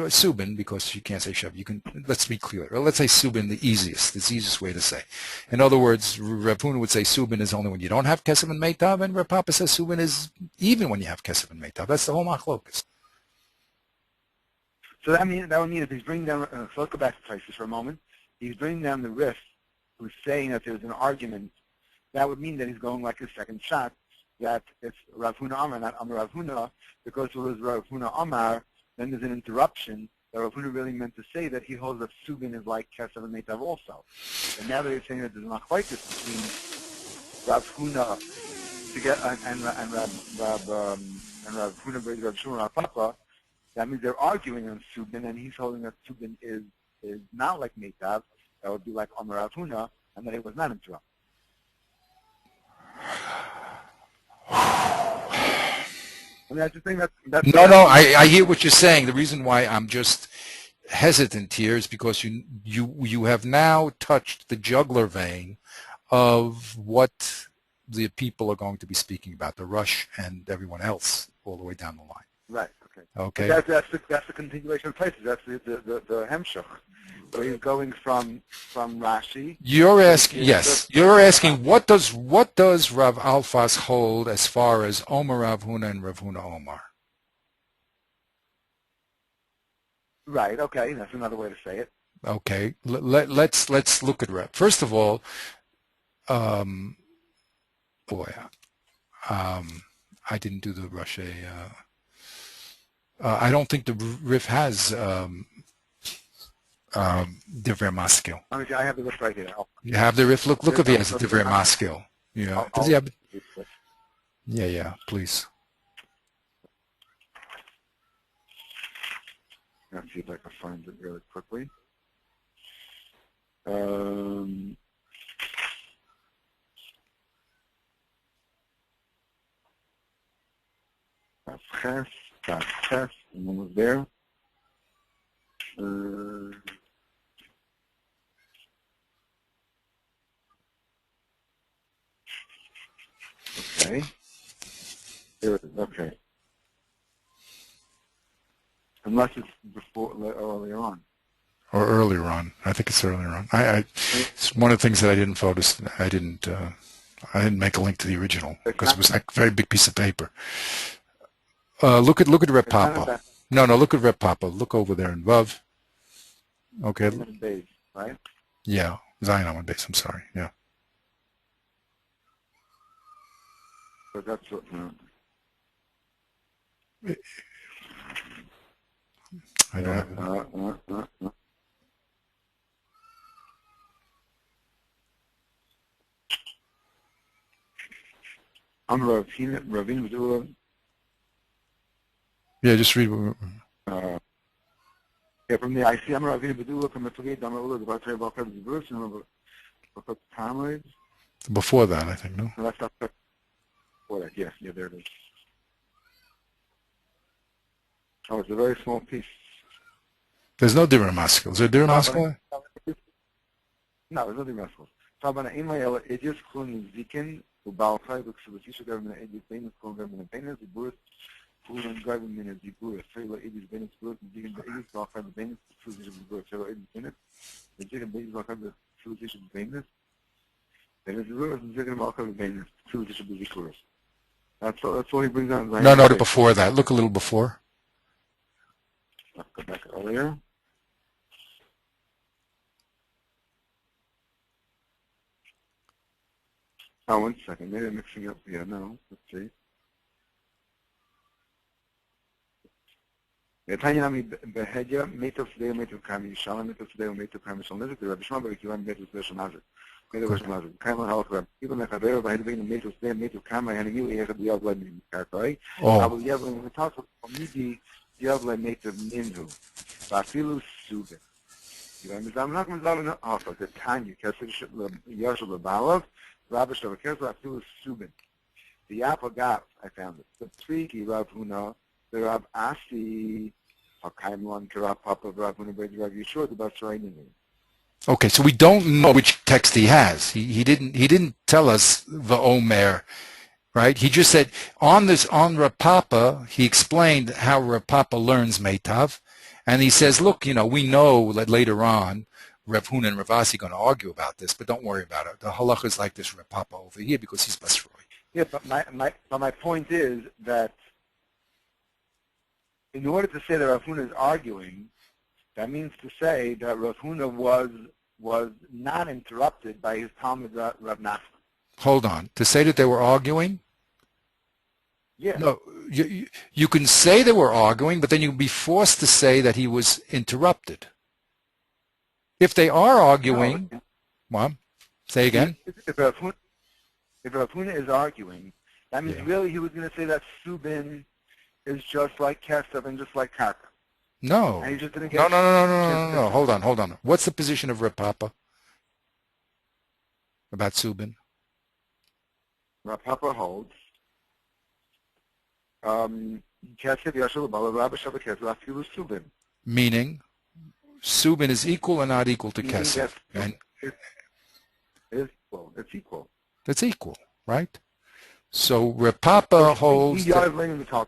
Subin, because you can't say Shav. You can. Let's be clear. Or let's say Subin, the easiest way to say. In other words, Rav Huna would say Subin is only when you don't have Kesef and Meitav, and Rav Papa says Subin is even when you have Kesef and Meitav. That's the whole machlokas. So that would mean if he's bringing down, so let's go back to Tysus for a moment. He's bringing down the riff, who's saying that there's an argument. That would mean that he's going like a second shot, that it's Rav Huna Amar, not Amar Rav Huna, because if it was Rav Huna Amar, then there's an interruption that Rav Huna really meant to say that he holds that Subin is like Kesef and Meitav also. And now that he's saying that there's not quite this between Rav Huna and Rav Huna, Rav Shua, and Rav Papa, that means they're arguing on Subin, and he's holding that Subin is is not like Meitav, that would be like Omer Rav Huna, and that it was not interrupted. I mean, I just think that's No, I hear what you're saying. The reason why I'm just hesitant here is because you have now touched the jugular vein of what the people are going to be speaking about, the Rush and everyone else, all the way down the line. right. Okay. Okay. But that's the continuation of places. That's the hemshach, where he's going from Rashi. You're asking, yes, you're asking what does Rav Alfas hold as far as Omer Rav Huna and Rav Huna Omar? Right. Okay. That's another way to say it. Okay. Let's look at Rav. First of all, I didn't do the Rush. I don't think the Rif has Divrei Maskil. I have the list right here. You have the Rif. Look if he has a Divrei Maskil. Yeah. Does he have? Yeah. Please. Let's see if I can find it really quickly. That's Ches, and one was there. Okay. There it is. Okay. Unless it's earlier on. Or earlier on. I think it's earlier on. It's one of the things that I didn't focus. I didn't make a link to the original because it was like a very big piece of paper. Look at Reb Papa. No, look at Reb Papa. Look over there in Vav. Okay. Base, right? Yeah, Zion on base. I'm sorry. Yeah. But that's what. I don't have it. I'm Ravina. Yeah, just read. Yeah, from the IC, I'm Ravina Bedula from the Tugay Damarula, the Batray Balkar, the Bruce, and Tamarids. Before that, I think, no? No, that's not before that. Yeah, there it is. Oh, it's a very small piece. There's no Divrei Maskil. Is there Divrei Maskil? No, there's nothing Maskil. طبعا إما إجلس كون زيكن وبالخاي بكسب الشيء قبل من إجلس بين كون قبل من بين الزبور كون قبل من الزبور فيلا إجلس بين الزبور زيكن بإجلس بالخاي بين كسب الزبور فيلا إجلس بين زيكن بإجلس بالخاي بكسب بين الزبور زيكن بالخاي بين كسب الزبور. That's all he brings on. No, before that. Look a little before. Let's go back earlier. Oh, 1 second. Maybe I'm mixing up. Yeah, no. Let's see. Tanya Behedya, Meto Sdeo, Meto Kami, Shalom, Meto Sdeo, Meto Kami, Shalom, the Rabbi Shmuel, Kivan, Meto Sdeo, Shemazet. Meto Shemazet. Kaiman Halakra. Even the Chavero, by having Meto Sdeo, Meto Kami, and you have the Yavla Karkai. I will Yavla, when we talk about Midi, Yavla Meto Minhu. Bafilu Sube. I'm not going to tell also the Tanya, Kesser Yashua Balav. Rabbi Shavakesla Filu Subin. The Apagat, I found it. The Triki Rav Huna, the Rav Asi, Hakaimlan, Rav Papa, Rav Huna, Rav Yeshua, the Basraini. Okay, so we don't know which text he has. He didn't tell us the Omer, right? He just said on Rav Papa, he explained how Rav Papa learns Meitav, and he says, look, we know that later on Rav Huna and Rav Asi are going to argue about this, but don't worry about it. The halacha is like this Rav Papa over here because he's Basroi. Yeah, but my point is that in order to say that Rav Huna is arguing, that means to say that Rav Huna was not interrupted by his Talmud Rav Nachman. Hold on. To say that they were arguing? Yeah. No, you can say they were arguing, but then you'd be forced to say that he was interrupted. If they are arguing, Mom, say again. If Rav Huna is arguing, that means really he was going to say that Subin is just like Kesef and just like Karka. No. And he just didn't No, get no, no, no, no, a chance no, to no. say something. Hold on. What's the position of Reb Papa about Subin? Rav Papa holds Kesef Yashua Bala Rabba Shabbat Kesef Afilu Subin. Meaning, Subin is equal or not equal to Meaning that Kesef? And it is equal. It's equal. that's equal, right? So Reb Papa holds that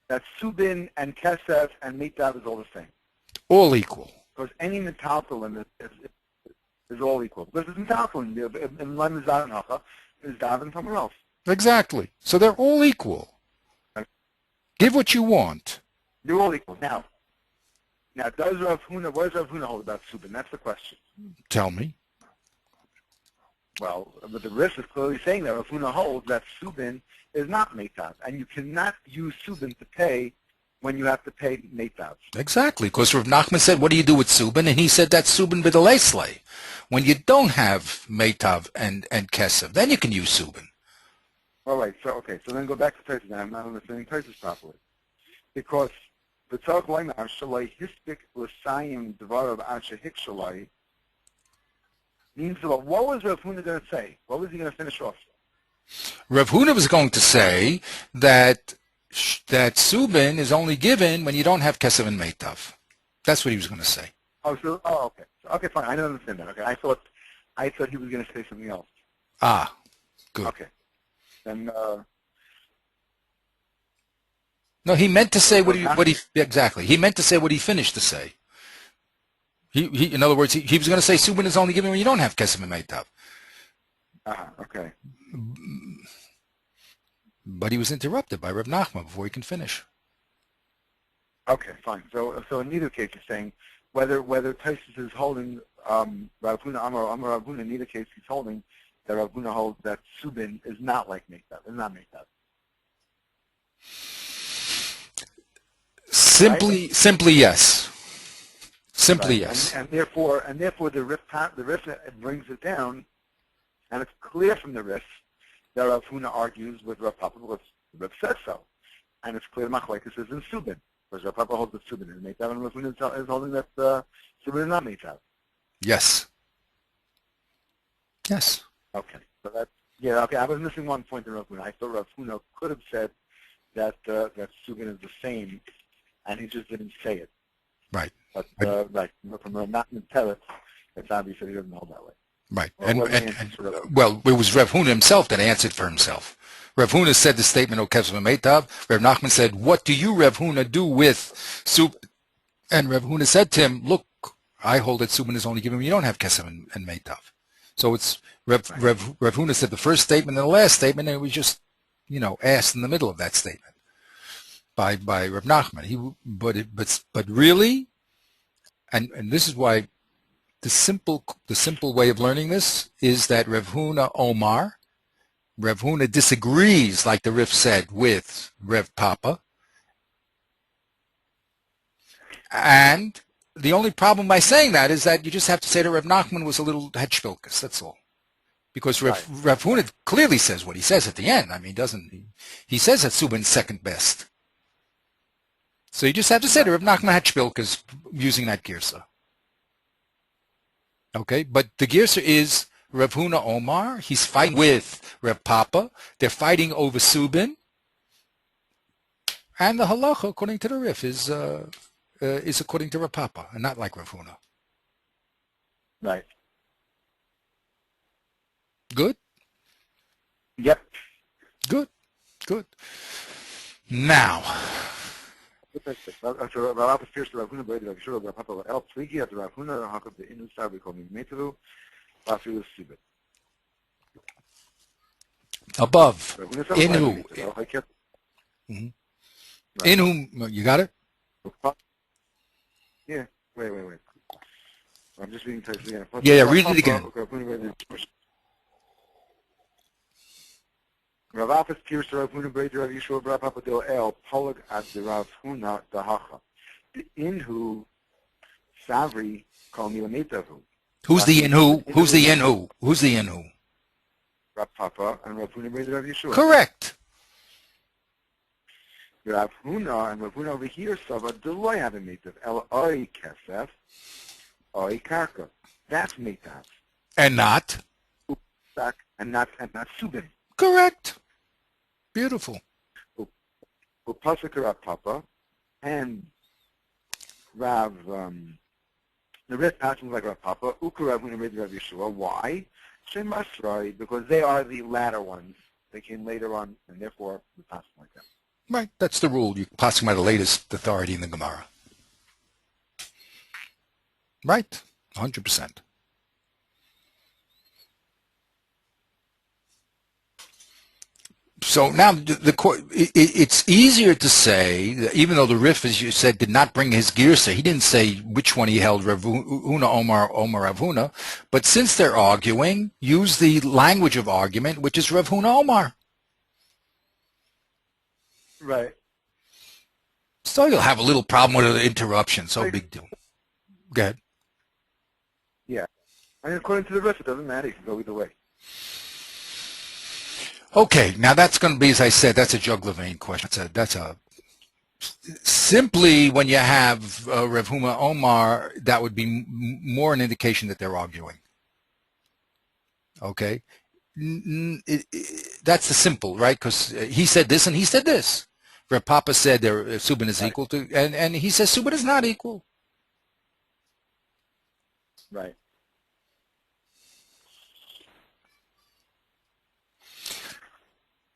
that Subin and Kesef and Mitav is all the same. all equal. Because any metaltalin is all equal. Because it's metaltalin. In Lem Zadanaka is Davin somewhere else. Exactly. So they're all equal. Give what you want. They're all equal. Now, does Rav Huna, what does Rav Huna hold about Subin? That's the question. Tell me. Well, but the Rif is clearly saying that Rav Huna holds that Subin is not Metav, and you cannot use Subin to pay when you have to pay Metav. Exactly, because Rav Nachman said, what do you do with Subin? And he said that's Subin b'delesle. When you don't have Meitav and Kesef, then you can use Subin. All right, so then go back to Taisus. I'm not understanding Taisus properly. Because the Tzarech Loimar, Shalai Hispik L'Sayim Dvarav Asher Hikshalai, means, well, what was Rav Huna going to say? What was he going to finish off? Rav Huna was going to say that Subin is only given when you don't have Kesef and Meitav. That's what he was going to say. Okay. Okay, fine. I don't understand that. Okay, I thought he was going to say something else. Ah, good. Okay. Then, no, he meant to say what he exactly. He meant to say what he finished to say. He in other words, he was going to say Subin is only given when you don't have Kesef and Meitav. Okay. But he was interrupted by Rav Nachman before he can finish. Okay, fine. So in neither case, you're saying whether Taisus is holding Rav Huna Amar Rav Huna. In either case, he's holding that Rav Huna holds that Subin is not like Meitav. Is not Meitav. Simply yes. Simply right. yes. And therefore the Rif brings it down, and it's clear from the Rif that Rav Huna argues with Rav Papa because the Rif says so, and it's clear Machlekes is in Subin because Rav Papa holds that Subin is Meitav, and Rav Huna is holding that Subin is not Meitav. Yes. Yes. Okay, so that's okay. I was missing one point in Rav Huna. I thought Rav Huna could have said that Subin is the same, and he just didn't say it. Right. But right from Rav Nachman Teretz, it's obvious that he doesn't hold that way. Right. Or Well, it was Rav Huna himself that answered for himself. Rav Huna said the statement, O Kesef and Meitav. Rav Nachman said, what do you, Rav Huna, do with Subin? And Rav Huna said to him, look, I hold that Subin is only given when you don't have Kesef and Meitav. So it's Rav Huna said the first statement and the last statement, and it was just, asked in the middle of that statement by Rav Nachman. But really, and this is why the simple way of learning this is that Rav Huna disagrees, like the Rif said, with Rav Papa. And the only problem by saying that is that you just have to say that Rav Nachman was a little hetshvilkus, that's all. Because Rav Huna clearly says what he says at the end. I mean, doesn't he? He says that Subin's second best. So you just have to say that Rav Nachman hetshvilkus using that girsa. Okay, but the girsa is Rav Huna Omar. He's fighting with Rav Papa. They're fighting over Subin. And the halacha, according to the Rif, is according to Rav Papa, and not like Rav Huna. Right. Good? Yep. Good. Now. So Rav appears to Rav Huna, but Rav Shua, Rav Papa, El Tzvigi, at Rav Huna, Hakab the Inu Star, we call him Metavu, Rafilu Sibit. Above. Inhu. Mm-hmm. Inhu, you got it? Yeah. Wait. I'm just reading text again. Yeah, read it again. Rav Alphas appears to Rav Huna, Breder, Rav Yeshua, Rav Papa Del El, Polag at the Rav Huna, the Hacha. The Inhu, Savri, call me Lametavu. Who's the Inhu? Who's the Inhu? Rav Papa and Rav Huna, Breder, Rav Yeshua. Correct. Rav Huna and Rav Huna over here Sava Deloy have a mitav. El Oi Kesef, Oi Karka. That's mitav. And not? And not Subin. Correct. Beautiful. Upasaka Rav Papa and Rav the rest passes like Rav Papa. Uka Rav Huna Rav Yeshua. Why? Shem Masrai, because they are the latter ones. They came later on, and therefore we pass them like that. Right. That's the rule. You pass them by the latest authority in the Gemara. Right. 100%. So now it's easier to say that even though the Rif, as you said, did not bring his girsa, he didn't say which one he held, Rav Huna, Omar, Rav Huna. But since they're arguing, use the language of argument, which is Rav Huna, Omar. Right. So you'll have a little problem with an interruption. So big deal. Go ahead. Yeah. I mean, according to the Rif, it doesn't matter. You can go either way. Okay, now that's going to be, as I said, that's a jugular vein question. That's a simply when you have Rav Huna Omar, that would be more an indication that they're arguing. Okay, that's the simple, right? Because he said this and he said this. Rav Papa said Subin is equal to, and he says Subin is not equal. Right.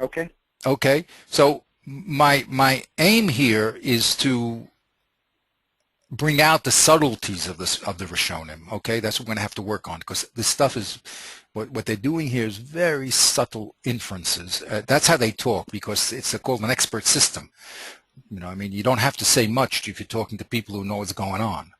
Okay. Okay. So my aim here is to bring out the subtleties of the Rishonim. Okay, that's what we're going to have to work on, because this stuff is what they're doing here is very subtle inferences. That's how they talk, because it's called an expert system. You know, I mean, you don't have to say much if you're talking to people who know what's going on.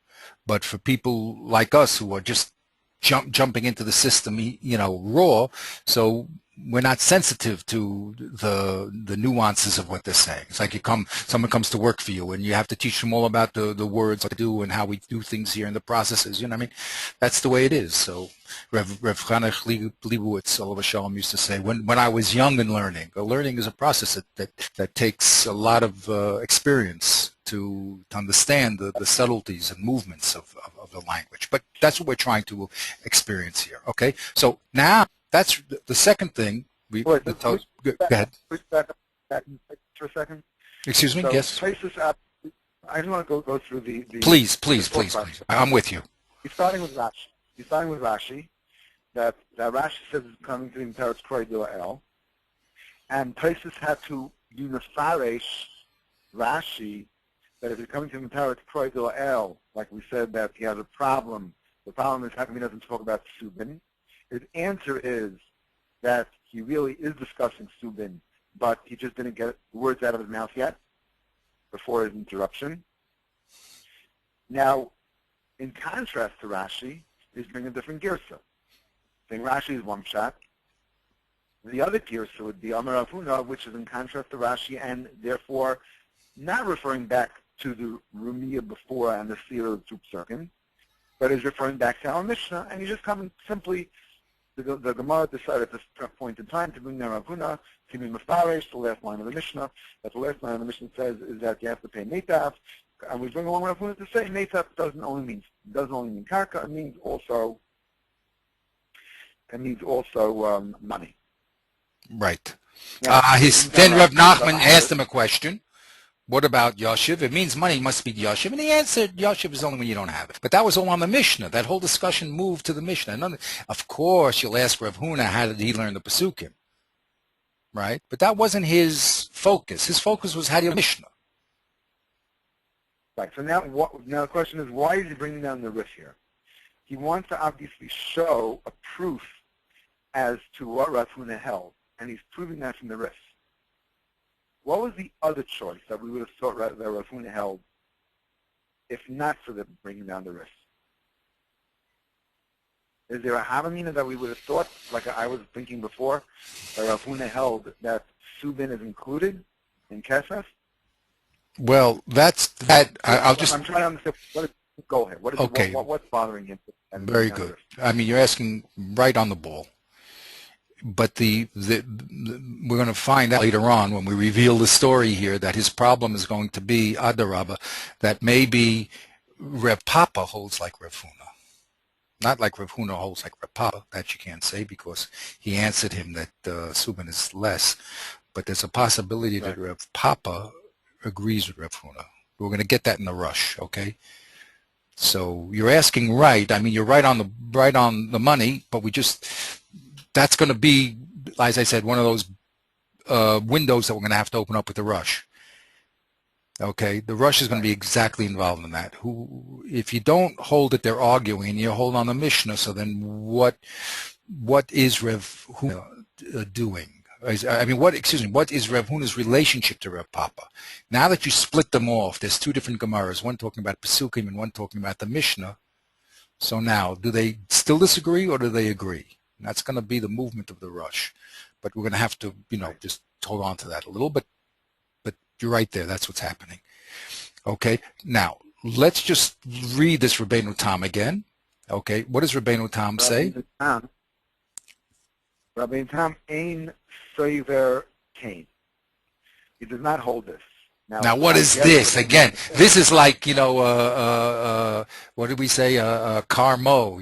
But for people like us who are just jumping into the system, you know, raw, so we're not sensitive to the nuances of what they're saying. It's like someone comes to work for you and you have to teach them all about the words, what to do and how we do things here and the processes. You know what I mean? That's the way it is. So Rev Chanech Leibowitz, Olav Shalom, used to say, when I was young and learning is a process that takes a lot of experience to understand the subtleties and movements of the language. But that's what we're trying to experience here. Okay? So now, that's the second thing. Go ahead. Push back for a second. Excuse me? So Yes. I just want to go through the Please. I'm with you. You're starting with Rashi. That Rashi says it's coming to the Teretz Kroi Dila El. And Taisus had to unifarish Rashi that if you're coming to the Teretz Kroi Dila El, like we said that he has a problem. The problem is how come he doesn't talk about Subin? His answer is that he really is discussing Subin, but he just didn't get the words out of his mouth yet before his interruption. Now, in contrast to Rashi, he's bringing a different girsa. Saying Rashi is one shot. The other girsa would be Amar Rav Huna, which is in contrast to Rashi, and therefore not referring back to the Rumiyah before and the Sira of Tzupsarkin, but is referring back to our Mishnah, and he's just coming simply. The Gemara decided at this point in time to bring down Rav Huna, to be Mefarish, the last line of the Mishnah. That the last line of the Mishnah says is that you have to pay Meitav, and we bring along Rav Huna to say Meitav doesn't only mean Karka, it means also money. Right. Now, Then Rav Nachman asked him a question. What about Yashiv? It means money must be Yashiv. And he answered, Yashiv is only when you don't have it. But that was all on the Mishnah. That whole discussion moved to the Mishnah. Of course, you'll ask Rav Huna, how did he learn the Pesukim? Right? But that wasn't his focus. His focus was how do you Mishnah. Right. So now the question is, why is he bringing down the Rif here? He wants to obviously show a proof as to what Rav Huna held, and he's proving that from the Rif. What was the other choice that we would have thought that Rav Huna held, if not for the bringing down the Rif? Is there a Havamina that we would have thought, like I was thinking before, that Rav Huna held that Subin is included in Kesef? Well, that's that. I'm trying to understand. Go ahead. What's bothering him? Very good. I mean, you're asking right on the ball. but we're going to find out later on when we reveal the story here that his problem is going to be Adarabba, that maybe Rev Papa holds like Rev Huna. Not like Rev Huna holds like Rev Papa, that you can't say because he answered him that Subin is less, but there's a possibility that Rev Papa agrees with Rev Huna. We're going to get that in the rush, okay? So you're asking right. I mean, you're right on the money, but that's going to be, as I said, one of those windows that we're going to have to open up with the rush. Okay, the rush is going to be exactly involved in that. If you don't hold it, they're arguing. You hold on the Mishnah. So then, what is Rev Huna doing? What is Rev Huna's relationship to Rev Papa? Now that you split them off, there's two different Gemaras, one talking about Pesukim and one talking about the Mishnah. So now, do they still disagree or do they agree? And that's going to be the movement of the rush. But we're going to have to, just hold on to that a little bit. But you're right there. That's what's happening. Okay. Now, let's just read this Rabbeinu Tam again. Okay. What does Rabbeinu Tam say? Rabbeinu Tam ein soiver kain. He does not hold this. Now what is this? Again, this is like, what did we say? Karmo,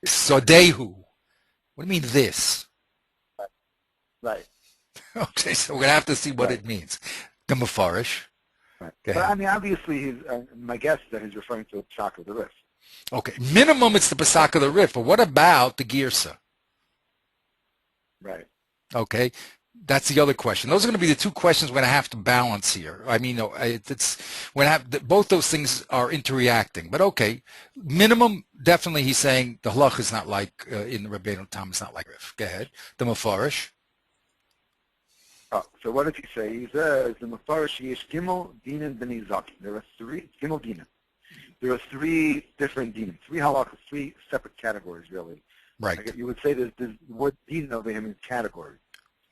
Sodehu. What do you mean this? Right. Okay, so we're going to have to see what it means. The Mefarish. Right. But I mean, obviously, my guess is that he's referring to the Pesach of the Rif. Okay, minimum it's the Pesach of the Rif, but what about the Girsa? Right. Okay, that's the other question. Those are going to be the two questions we're going to have to balance here. I mean, we're going to have both those things are interreacting. But okay, minimum definitely he's saying the halach is not like in the Rabbeinu Tam, it's not like Rif. Go ahead. The Mefarish. Oh, so what did he say? He says the Mefarish yesh gimel dinim b'nei zakin. There are three gimel dinim. There are three different dinim, three halachas, three separate categories, really. Right. Like you would say that the word din over him is category.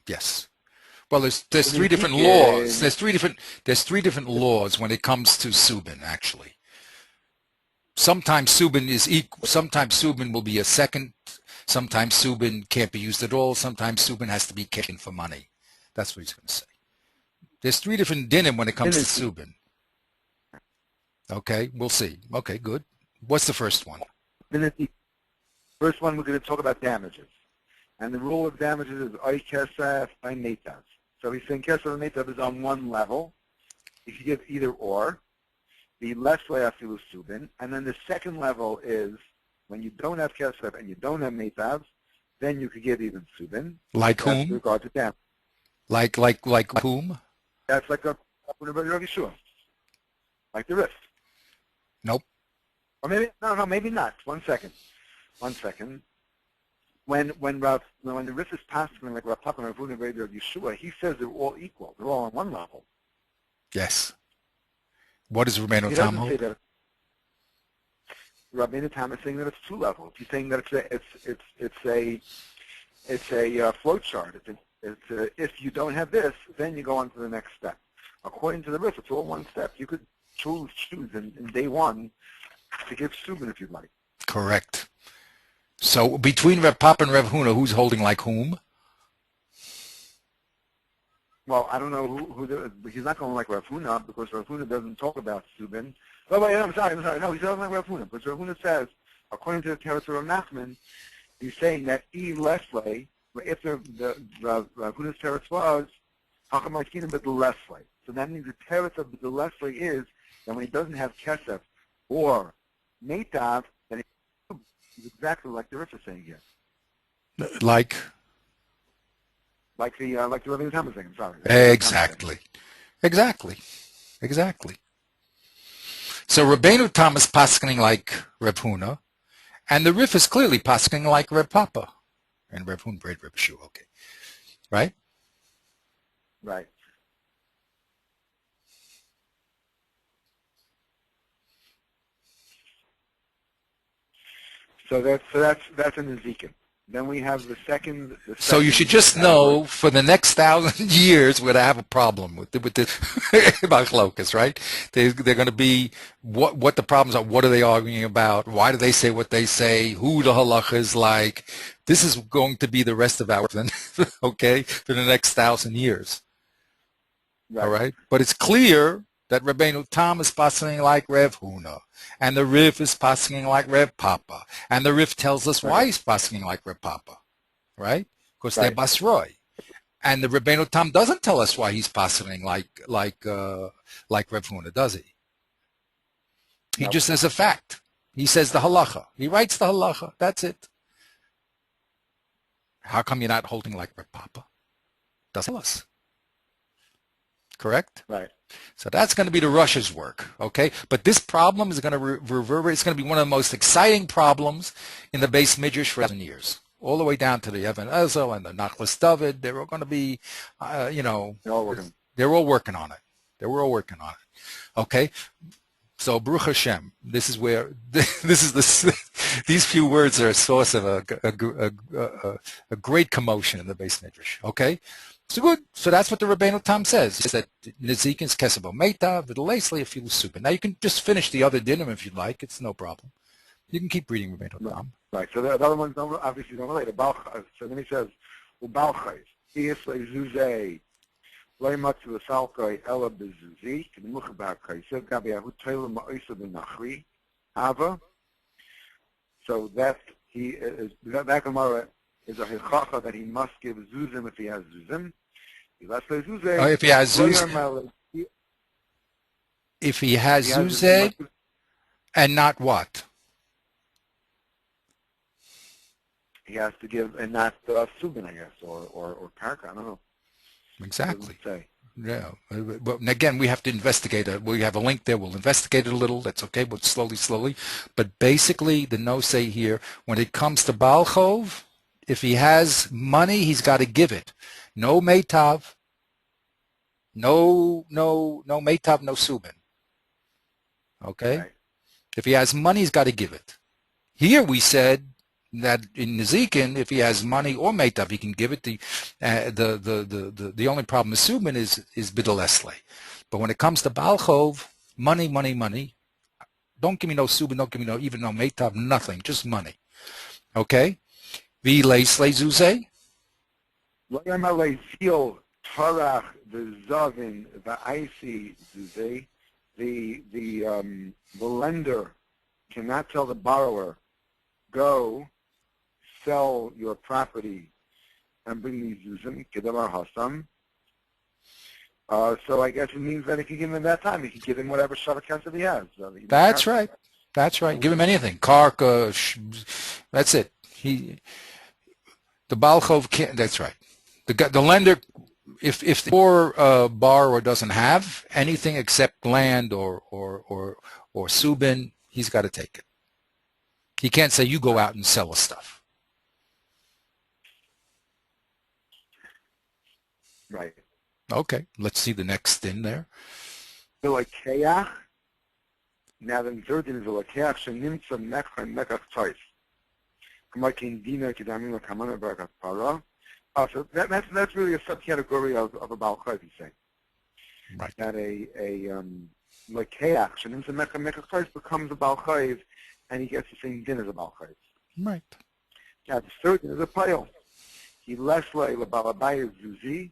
Yes. Well, there's three different laws. There's three different laws when it comes to Subin, actually. Sometimes Subin is equal. Sometimes Subin will be a second. Sometimes Subin can't be used at all. Sometimes Subin has to be taken for money. That's what he's going to say. There's three different dinim when it comes to Subin. Okay, we'll see. Okay, good. What's the first one? First one, we're going to talk about damages. And the rule of damages is oy kesef, oy meitav. So he's saying kesef and meitav is on one level. If you give either or, the less le'afilu subin. And then the second level is when you don't have kesef and you don't have meitav, then you could give even subin. Like whom? With regard to damage. Like whom? That's like a Rav Yeshua. Like the Rif. Nope. Or maybe maybe not. One second. When the Rif is passing like Rav Papa and Rav Huna Rav Yeshua, he says they're all equal. They're all on one level. Yes. What does Rabbeinu Tam hold? Rabbeinu Tam is saying that it's two levels. He's saying that it's a flow chart. If you don't have this, then you go on to the next step. According to the Rif, it's all one step. You could choose in day one to give Subin if you'd like. Correct. So between Rev Papa and Rev Huna, who's holding like whom? Well, I don't know he's not going like Rav Huna because Rav Huna doesn't talk about Subin. Oh, wait, I'm sorry. No, he's not like Rav Huna. Because Rav Huna says, according to the territory of Nachman, he's saying that Leslie, if the Rav Huna's teretz was Hakamarkinim but the Leslie. So that means the teretz of the Leslie is that when he doesn't have kesef or meitav, then he's exactly like the Rif is saying here. Like the Rabbeinu Tam is saying. I'm sorry. Exactly. So Rabbeinu Tam is paskening like Reb Huna, and the Rif is clearly paskening like Reb Papa. And Reb Huna, Reb Yeshua, okay. Right? Right. So that's in Ezekiel. Then we have the second. So you should just know for the next 1,000 years we're going to have a problem with this machlokas, right? They're going to be what the problems are. What are they arguing about? Why do they say what they say? Who the halacha is like? This is going to be the rest of our okay for the next 1,000 years. Right. All right, but it's clear that Rabbeinu Tam is passing like Rev Huna, and the Rif is passing like Rev Papa, and the Rif tells us why he's passing like Rev Papa, right? Because they're Basroi, and the Rabbeinu Tam doesn't tell us why he's passing like Rev Huna, does he? He just says a fact. He says the halacha. He writes the halacha. That's it. How come you're not holding like Rev Papa? Doesn't tell us. Correct? Right. So that's going to be the Russia's work, okay? But this problem is going to reverberate. It's going to be one of the most exciting problems in the base midrash for 1,000 years, all the way down to the Evan Ezel and the Nachlas David. They're all going to be, they're all working. They're all working on it. Okay? So Baruch Hashem, this is where these few words are a source of a great commotion in the base midrash, okay? So good. So that's what the Rabbeinu Tam says. He says that Nezikin's Kesebo Meita, Vidalesli, if you super. Now you can just finish the other dinim if you'd like. It's no problem. You can keep reading Rabbeinu Tam. Right. So the other ones obviously don't relate. So then he says, Ubalchais, Iyasle Zuzei, Leimatzu Salkoi, Ella Bezuzi, Kemuchabakai, Sev Gabi Ahu Taylor Ma'isa Benachri, Ava. So that that Gemara is a hichacha that he must give zuzim if he has zuzim. If he has zuzeh, and not what? He has to give, and not subin, I guess, or karka, I don't know. Exactly. Yeah. But again, we have to investigate it. We have a link there. We'll investigate it a little. That's okay, but slowly. But basically, the no say here, when it comes to Baal Chov, if he has money, he's got to give it. No meitav. No meitav, no subin. Okay? Right. If he has money, he's got to give it. Here we said that in Nezikin, if he has money or meitav, he can give it. The only problem with subin is bidalesle. But when it comes to Baal Chov, money. Don't give me no subin, don't give me even no meitav, nothing, just money. Okay? The lender cannot tell the borrower, go sell your property and bring me zuzim kedamar hasam. So I guess it means that if you give him that time, you can give him whatever shavak that he has. That's right. Give him anything. Karka, that's it. The Baal Chov can't. That's right. The lender, if the poor borrower doesn't have anything except land or subin, he's got to take it. He can't say you go out and sell us stuff. Right. Okay. Let's see the next in there. Now the third thing is the lakeach shenimtza mekach mekach tois. So that's really a subcategory of a Baal Chov, he's saying. Right. That a Lekeach, Shanim Mekach Mekach Tois becomes a Baal Chov, and he gets the same din as a Baal Chov. Right. Now the third thing is a Payel. He lesle leBalabayis Zuzi,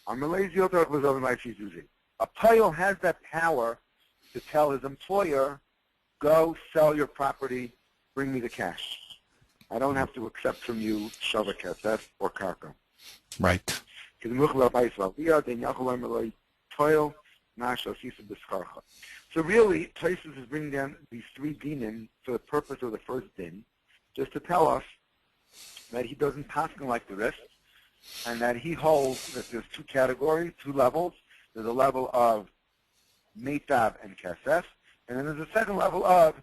Amalezi Yotar V'Zovimaishi Zuzi. A Payel has that power to tell his employer, go sell your property, bring me the cash. I don't have to accept from you shavaket or karka. Right. So really, Taisus is bringing down these three dinim for the purpose of the first din, just to tell us that he doesn't paskin like the rest, and that he holds that there's two categories, two levels. There's a level of meitav and kesef, and then there's a second level of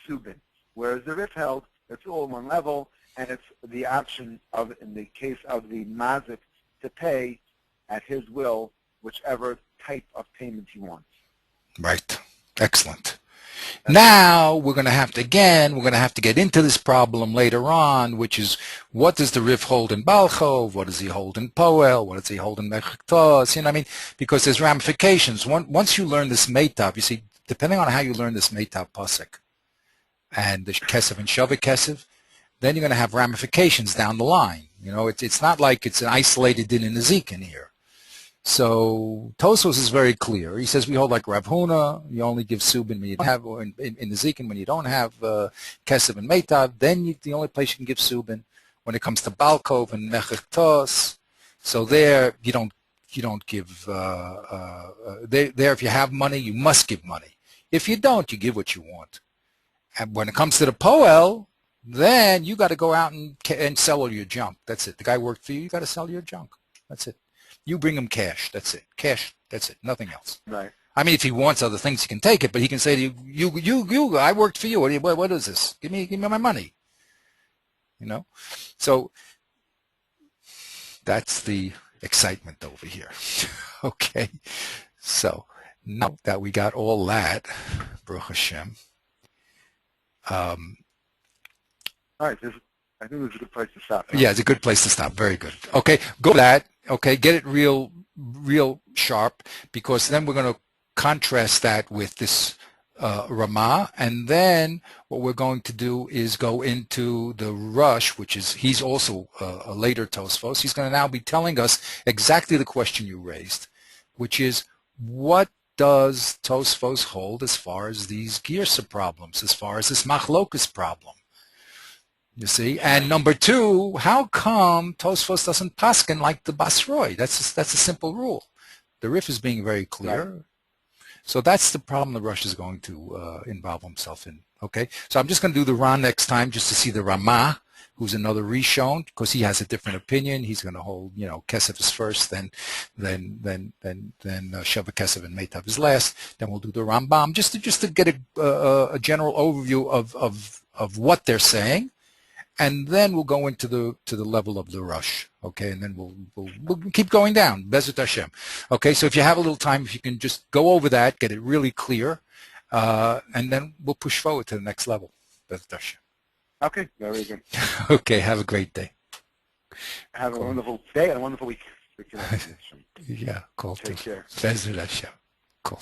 subin, whereas the Rif held it's all one level, and it's the option of, in the case of the mazik, to pay at his will whichever type of payment he wants. Right. Excellent. Now we're going to have to get into this problem later on, which is what does the Rif hold in Balchov? What does he hold in Poel? What does he hold in Mechiktos? You know what I mean? Because there's ramifications. Once you learn this Meitav, you see, depending on how you learn this Meitav Pasuk and the Kesef and Shavik Kesef, then you're going to have ramifications down the line. You know, it's not like it's an isolated din in Ezekiel here. So Tosfos is very clear. He says we hold like Rav Huna. You only give subin when you don't have, or in Ezekiel when you don't have Kesef and Meitav. Then the only place you can give subin when it comes to Balkov and Mechiktos. So there you don't give. There if you have money, you must give money. If you don't, you give what you want. And when it comes to the Poel, then you got to go out and sell all your junk. That's it. The guy worked for you. You got to sell your junk. That's it. You bring him cash. That's it. Cash. That's it. Nothing else. Right. I mean, if he wants other things, he can take it. But he can say to you, I worked for you. What is this? Give me my money. You know. So that's the excitement over here. Okay. So now that we got all that, Baruch Hashem. All right. I think this is a good place to stop. Yeah, it's a good place to stop. Very good. Okay, go to that. Okay, get it real sharp, because then we're going to contrast that with this Ramah, and then what we're going to do is go into the Rush, which is, he's also a later Tosfos. He's going to now be telling us exactly the question you raised, which is, what does Tosfos hold as far as these Girsa problems, as far as this Machlokas problem? You see, and number two, how come Tosfos doesn't paskin like the Basroi? That's a simple rule. The Rif is being very clear. Right. So that's the problem the Rush is going to involve himself in. Okay, so I'm just going to do the Ran next time just to see the Ramah, who's another Rishon, because he has a different opinion. He's going to hold, you know, Kesef is first, then Sheva Kesef and Meitav is last. Then we'll do the Rambam just to get a general overview of what they're saying. And then we'll go into the level of the Rush, okay? And then we'll keep going down, Bezrat Hashem. Okay, so if you have a little time, if you can just go over that, get it really clear, and then we'll push forward to the next level, Bezrat Hashem. Okay, very good. Okay, have a great day. Have a wonderful day and a wonderful week. Yeah, cool. Take care. Bezrat Hashem. Cool.